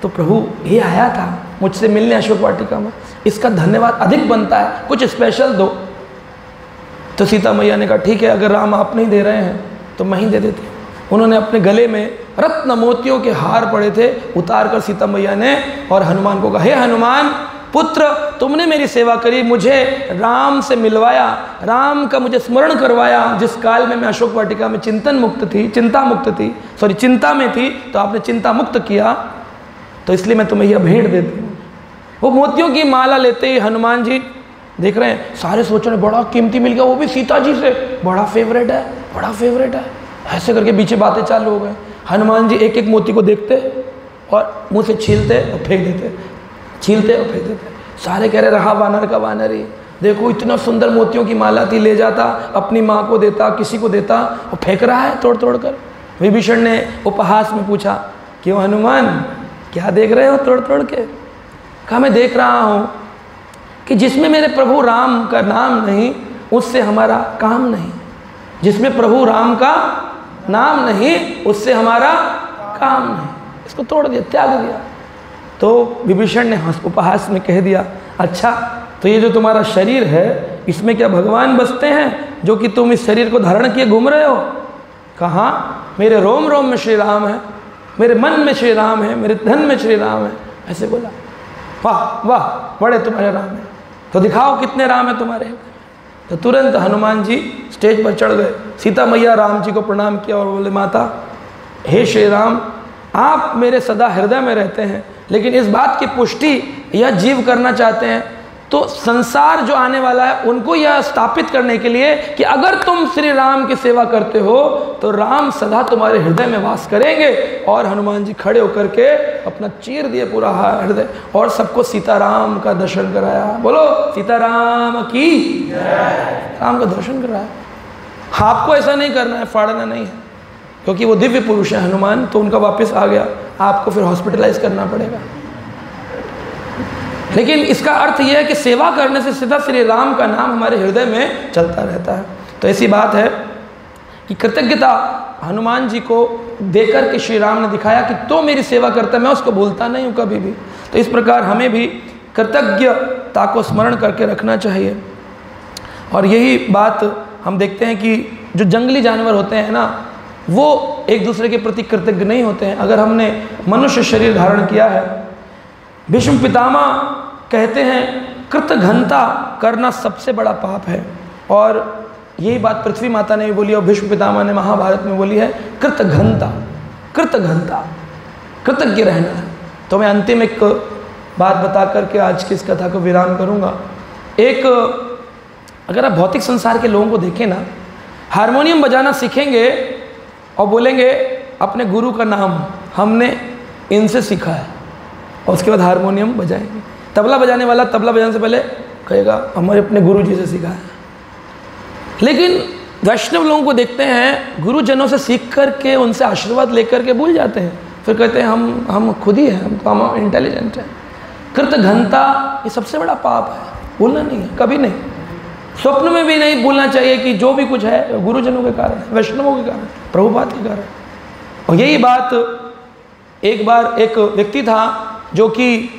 तो प्रभु ये आया था मुझसे मिलने अशोक वाटिका में। इसका धन्यवाद अधिक बनता है, कुछ स्पेशल दो। तो सीता मैया ने कहा ठीक है, अगर राम आप नहीं दे रहे हैं तो मैं ही दे देती हूँ। उन्होंने अपने गले में रत्न मोतियों के हार पड़े थे, उतार कर सीता मैया ने और हनुमान को कहा, हे हनुमान पुत्र, तुमने मेरी सेवा करी, मुझे राम से मिलवाया, राम का मुझे स्मरण करवाया। जिस काल में मैं अशोक वाटिका में चिंता मुक्त थी, चिंता में थी, तो आपने चिंता मुक्त किया, तो इसलिए मैं तुम्हें यह भेंट देती हूँ। वो मोतियों की माला लेते ही हनुमान जी देख रहे हैं, सारे सोच रहे बड़ा कीमती मिल गया, वो भी सीता जी से, बड़ा फेवरेट है, बड़ा फेवरेट है। ऐसे करके पीछे बातें चालू हो गए। हनुमान जी एक एक मोती को देखते और मुंह से छीलते और फेंक देते, छीलते और फेंक देते। सारे कह रहे रहा वानर का वानर ही, देखो इतना सुंदर मोतियों की माला थी, ले जाता अपनी माँ को देता, किसी को देता, और फेंक रहा है तोड़ तोड़ कर। विभीषण ने उपहास में पूछा, क्यों हनुमान, क्या देख रहे हो तोड़ तोड़ के? कहा मैं देख रहा हूँ कि जिसमें मेरे प्रभु राम का नाम नहीं, उससे हमारा काम नहीं। जिसमें प्रभु राम का नाम नहीं, उससे हमारा काम नहीं। इसको तोड़ दिया, त्याग दिया। तो विभीषण ने उपहास में कह दिया, अच्छा तो ये जो तुम्हारा शरीर है, इसमें क्या भगवान बसते हैं जो कि तुम इस शरीर को धारण किए घूम रहे हो? कहाँ, मेरे रोम रोम में श्री राम है, मेरे मन में श्री राम है, मेरे धन में श्री राम है। ऐसे बोला। वाह वाह, बड़े तुम्हारे राम है, तो दिखाओ कितने राम है तुम्हारे। तो तुरंत हनुमान जी स्टेज पर चढ़ गए। सीता मैया राम जी को प्रणाम किया और बोले, माता हे श्री राम, आप मेरे सदा हृदय में रहते हैं, लेकिन इस बात की पुष्टि यह जीव करना चाहते हैं, तो संसार जो आने वाला है उनको यह स्थापित करने के लिए कि अगर तुम श्री राम की सेवा करते हो तो राम सदा तुम्हारे हृदय में वास करेंगे। और हनुमान जी खड़े होकर के अपना चीर दिए पूरा हृदय और सबको सीताराम का दर्शन कराया। बोलो सीताराम की जय। राम का दर्शन कराया। आपको ऐसा नहीं करना है, फाड़ना नहीं है, क्योंकि वो दिव्य पुरुष है हनुमान, तो उनका वापस आ गया, आपको फिर हॉस्पिटलाइज करना पड़ेगा। लेकिन इसका अर्थ यह है कि सेवा करने से सीधा श्री राम का नाम हमारे हृदय में चलता रहता है। तो ऐसी बात है कि कृतज्ञता हनुमान जी को देकर के श्री राम ने दिखाया कि तो मेरी सेवा करता है, मैं उसको भूलता नहीं हूँ कभी भी। तो इस प्रकार हमें भी कृतज्ञता को स्मरण करके रखना चाहिए। और यही बात हम देखते हैं कि जो जंगली जानवर होते हैं ना, वो एक दूसरे के प्रति कृतज्ञ नहीं होते हैं। अगर हमने मनुष्य शरीर धारण किया है, भीष्म पितामह कहते हैं कृतघ्नता करना सबसे बड़ा पाप है। और यही बात पृथ्वी माता ने भी बोली और भीष्म पितामह ने महाभारत में बोली है, कृतघ्नता, कृतघ्नता, कृतज्ञ रहना है। तो मैं अंतिम एक बात बता करके आज की इस कथा को विराम करूंगा। एक, अगर आप भौतिक संसार के लोगों को देखें ना, हारमोनियम बजाना सीखेंगे और बोलेंगे अपने गुरु का नाम हमने इनसे सीखा है, और उसके बाद हारमोनियम बजाएंगे। तबला बजाने वाला तबला बजाने से पहले कहेगा हमारे अपने गुरु जी से सीखा है। लेकिन वैष्णव लोगों को देखते हैं, गुरुजनों से सीख करके उनसे आशीर्वाद लेकर के भूल जाते हैं, फिर कहते हैं हम खुद ही हैं, हम इंटेलिजेंट हैं। कृतघ्नता ये सबसे बड़ा पाप है, भूलना नहीं है, कभी नहीं, स्वप्न में भी नहीं भूलना चाहिए कि जो भी कुछ है गुरुजनों के कारण, वैष्णवों के कारण, प्रभुपाद के कारण। और यही बात एक बार एक व्यक्ति था जो कि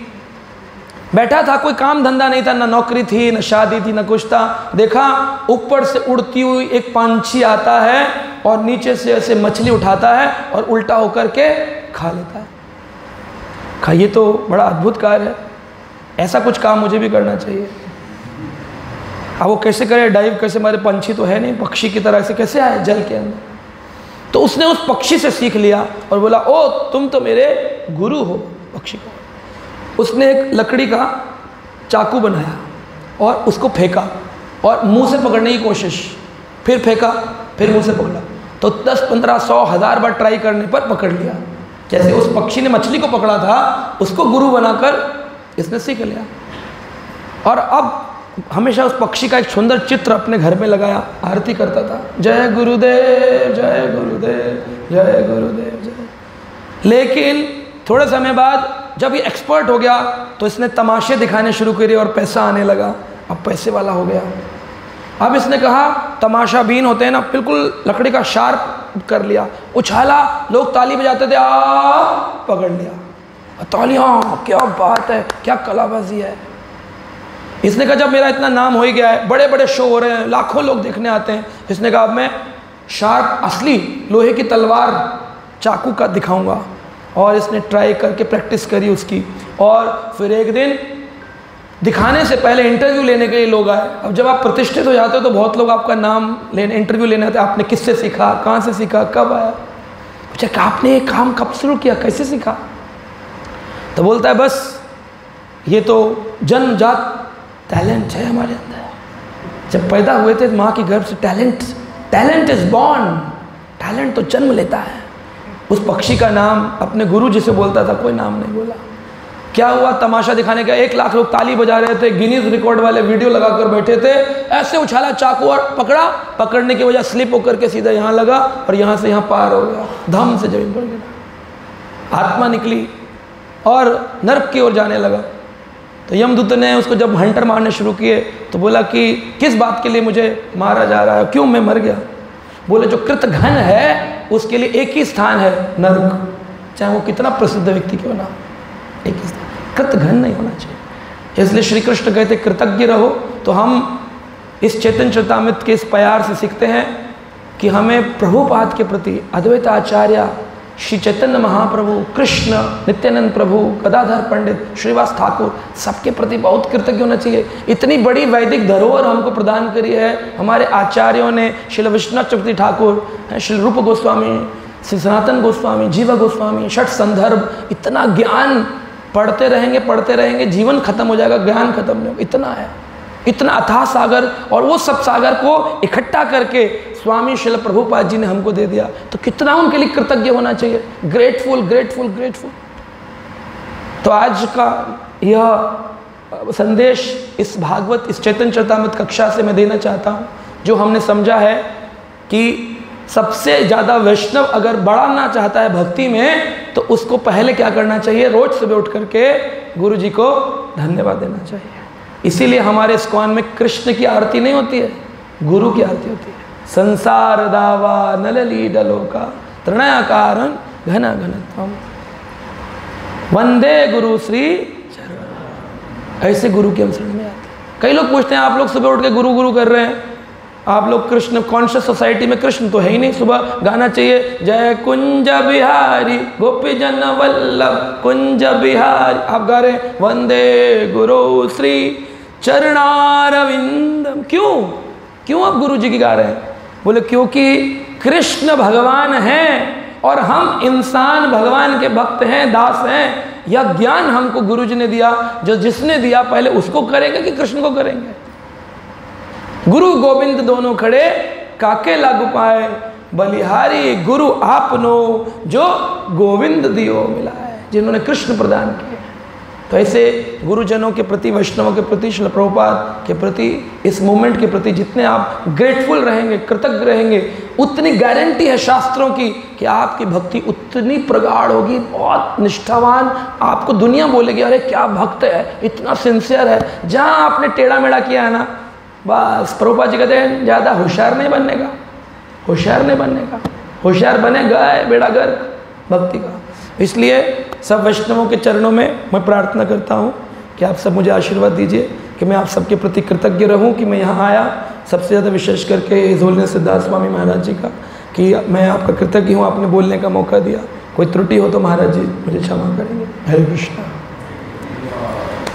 बैठा था, कोई काम धंधा नहीं था, ना नौकरी थी, ना शादी थी, ना कुछ था। देखा ऊपर से उड़ती हुई एक पंछी आता है और नीचे से ऐसे मछली उठाता है और उल्टा होकर के खा लेता है। कहा ये तो बड़ा अद्भुत कार्य है, ऐसा कुछ काम मुझे भी करना चाहिए। अब वो कैसे करे डाइव, कैसे, हमारे पंछी तो है नहीं, पक्षी की तरह से कैसे आए जल के अंदर। तो उसने उस पक्षी से सीख लिया और बोला, ओ तुम तो मेरे गुरु हो। पक्षी को उसने एक लकड़ी का चाकू बनाया और उसको फेंका और मुंह से पकड़ने की कोशिश, फिर फेंका, फिर मुंह से पकड़ा, तो 10, 15, 100, 1000 बार ट्राई करने पर पकड़ लिया। जैसे उस पक्षी ने मछली को पकड़ा था, उसको गुरु बनाकर इसने सीख लिया। और अब हमेशा उस पक्षी का एक सुंदर चित्र अपने घर में लगाया, आरती करता था, जय गुरुदेव, जय गुरुदेव, जय गुरुदेव, जय। लेकिन थोड़े समय बाद जब ये एक्सपर्ट हो गया तो इसने तमाशे दिखाने शुरू करे और पैसा आने लगा, अब पैसे वाला हो गया। अब इसने कहा तमाशा बीन होते हैं ना, बिल्कुल लकड़ी का शार्प कर लिया, उछाला, लोग ताली बजाते थे, पकड़ लिया, तालियां, क्या बात है, क्या कलाबाजी है। इसने कहा जब मेरा इतना नाम हो ही गया है, बड़े बड़े शो हो रहे हैं, लाखों लोग देखने आते हैं, इसने कहा अब मैं शार्प असली लोहे की तलवार चाकू का दिखाऊंगा। और इसने ट्राई करके प्रैक्टिस करी उसकी, और फिर एक दिन दिखाने से पहले इंटरव्यू लेने के लिए लोग आए। अब जब आप प्रतिष्ठित हो जाते हो तो बहुत लोग आपका नाम लेने, इंटरव्यू लेने आते हैं, आपने किससे सीखा, कहाँ से सीखा, कब आया, पूछा आपने ये काम कब शुरू किया, कैसे सीखा। तो बोलता है बस ये तो जन्मजात टैलेंट है हमारे अंदर, जब पैदा हुए थे माँ के गर्भ से टैलेंट इज बॉर्न, टैलेंट तो जन्म लेता है। उस पक्षी का नाम अपने गुरु जी से बोलता था, कोई नाम नहीं बोला। क्या हुआ, तमाशा दिखाने का 1 लाख लोग ताली बजा रहे थे, गिनीज रिकॉर्ड वाले वीडियो लगाकर बैठे थे, ऐसे उछाला चाकू और पकड़ा, पकड़ने की वजह स्लिप होकर के सीधा यहाँ लगा और यहाँ से यहाँ पार हो गया, धम से जमीन पर गिरा, आत्मा निकली और नर्क की ओर जाने लगा। तो यमदूत ने उसको जब हंटर मारने शुरू किए तो बोला कि किस बात के लिए मुझे मारा जा रहा है, क्यों मैं मर गया। बोले जो कृत घन है उसके लिए एक ही स्थान है, नर्क, चाहे वो कितना प्रसिद्ध व्यक्ति क्यों ना, एक ही स्थान, कृत घन नहीं होना चाहिए। इसलिए श्री कृष्ण कहते कृतज्ञ रहो। तो हम इस चैतन्य चरितामृत के इस प्यार से सीखते हैं कि हमें प्रभुपाद के प्रति, अद्वैत आचार्य श्री चैतन्य महाप्रभु, कृष्ण, नित्यानंद प्रभु, गदाधर पंडित, श्रीवास ठाकुर, सबके प्रति बहुत कृतज्ञ होना चाहिए। इतनी बड़ी वैदिक धरोहर हमको प्रदान करी है हमारे आचार्यों ने, श्री विश्वनाथ चक्रवर्ती ठाकुर, श्री रूप गोस्वामी, श्री सनातन गोस्वामी, जीवा गोस्वामी, षट संदर्भ, इतना ज्ञान पढ़ते रहेंगे, जीवन खत्म हो जाएगा, ज्ञान खत्म नहीं होगा, इतना है, इतना अथाह सागर। और वो सब सागर को इकट्ठा करके स्वामी श्रील प्रभुपाद जी ने हमको दे दिया, तो कितना उनके लिए कृतज्ञ होना चाहिए, ग्रेटफुल ग्रेटफुल ग्रेटफुल। तो आज का यह संदेश इस भागवत, इस चैतन्य चरितामृत कक्षा से मैं देना चाहता हूँ, जो हमने समझा है कि सबसे ज़्यादा वैष्णव अगर बढ़ाना चाहता है भक्ति में तो उसको पहले क्या करना चाहिए, रोज सुबह उठ करके गुरु जी को धन्यवाद देना चाहिए। इसीलिए हमारे इस्कॉन में कृष्ण की आरती नहीं होती है, गुरु की आरती होती है। संसार दावा नलली डलोका तृणयाकारं घन घनत्वम वंदे गुरु श्री चरण। ऐसे गुरु के हम शरण में आते हैं। कई लोग पूछते हैं आप लोग सुबह उठ के गुरु गुरु कर रहे हैं, आप लोग कृष्ण कॉन्शियस सोसाइटी में कृष्ण तो है ही नहीं। सुबह गाना चाहिए जय कुंज बिहारी गोपी जन वल्लभ कुंज बिहारी, आप गा रहे हैं वंदे गुरु श्री चरणारविंदम। क्यों आप गुरु जी की गा रहे हैं? बोले क्योंकि कृष्ण भगवान हैं और हम इंसान भगवान के भक्त हैं, दास हैं। यह ज्ञान हमको गुरु जी ने दिया, जो जिसने दिया पहले उसको करेंगे कि कृष्ण को करेंगे। गुरु गोविंद दोनों खड़े काके लागू पाए, बलिहारी गुरु आपनो जो गोविंद दियो मिला है, जिन्होंने कृष्ण प्रदान किए। तो ऐसे गुरुजनों के प्रति, वैष्णवों के प्रति, श्रील प्रभुपाद के प्रति, इस मूवमेंट के प्रति जितने आप ग्रेटफुल रहेंगे, कृतज्ञ रहेंगे, उतनी गारंटी है शास्त्रों की कि आपकी भक्ति उतनी प्रगाढ़ होगी, बहुत निष्ठावान। आपको दुनिया बोलेगी अरे क्या भक्त है, इतना सिंसियर है। जहाँ आपने टेढ़ा मेढ़ा किया है ना, बस प्रभुपाद जी कहते हैं ज़्यादा होशियार नहीं बनने का, होशियार नहीं बनने का, होशियार बने गए बेड़ा गर्क भक्ति का। इसलिए सब वैष्णवों के चरणों में मैं प्रार्थना करता हूँ कि आप सब मुझे आशीर्वाद दीजिए कि मैं आप सबके प्रति कृतज्ञ रहूँ कि मैं यहाँ आया। सबसे ज़्यादा विशेष करके हिज होलिनेस सिद्धार्थ स्वामी महाराज जी का, कि मैं आपका कृतज्ञ हूँ, आपने बोलने का मौका दिया। कोई त्रुटि हो तो महाराज जी मुझे क्षमा करेंगे। हरे कृष्णा।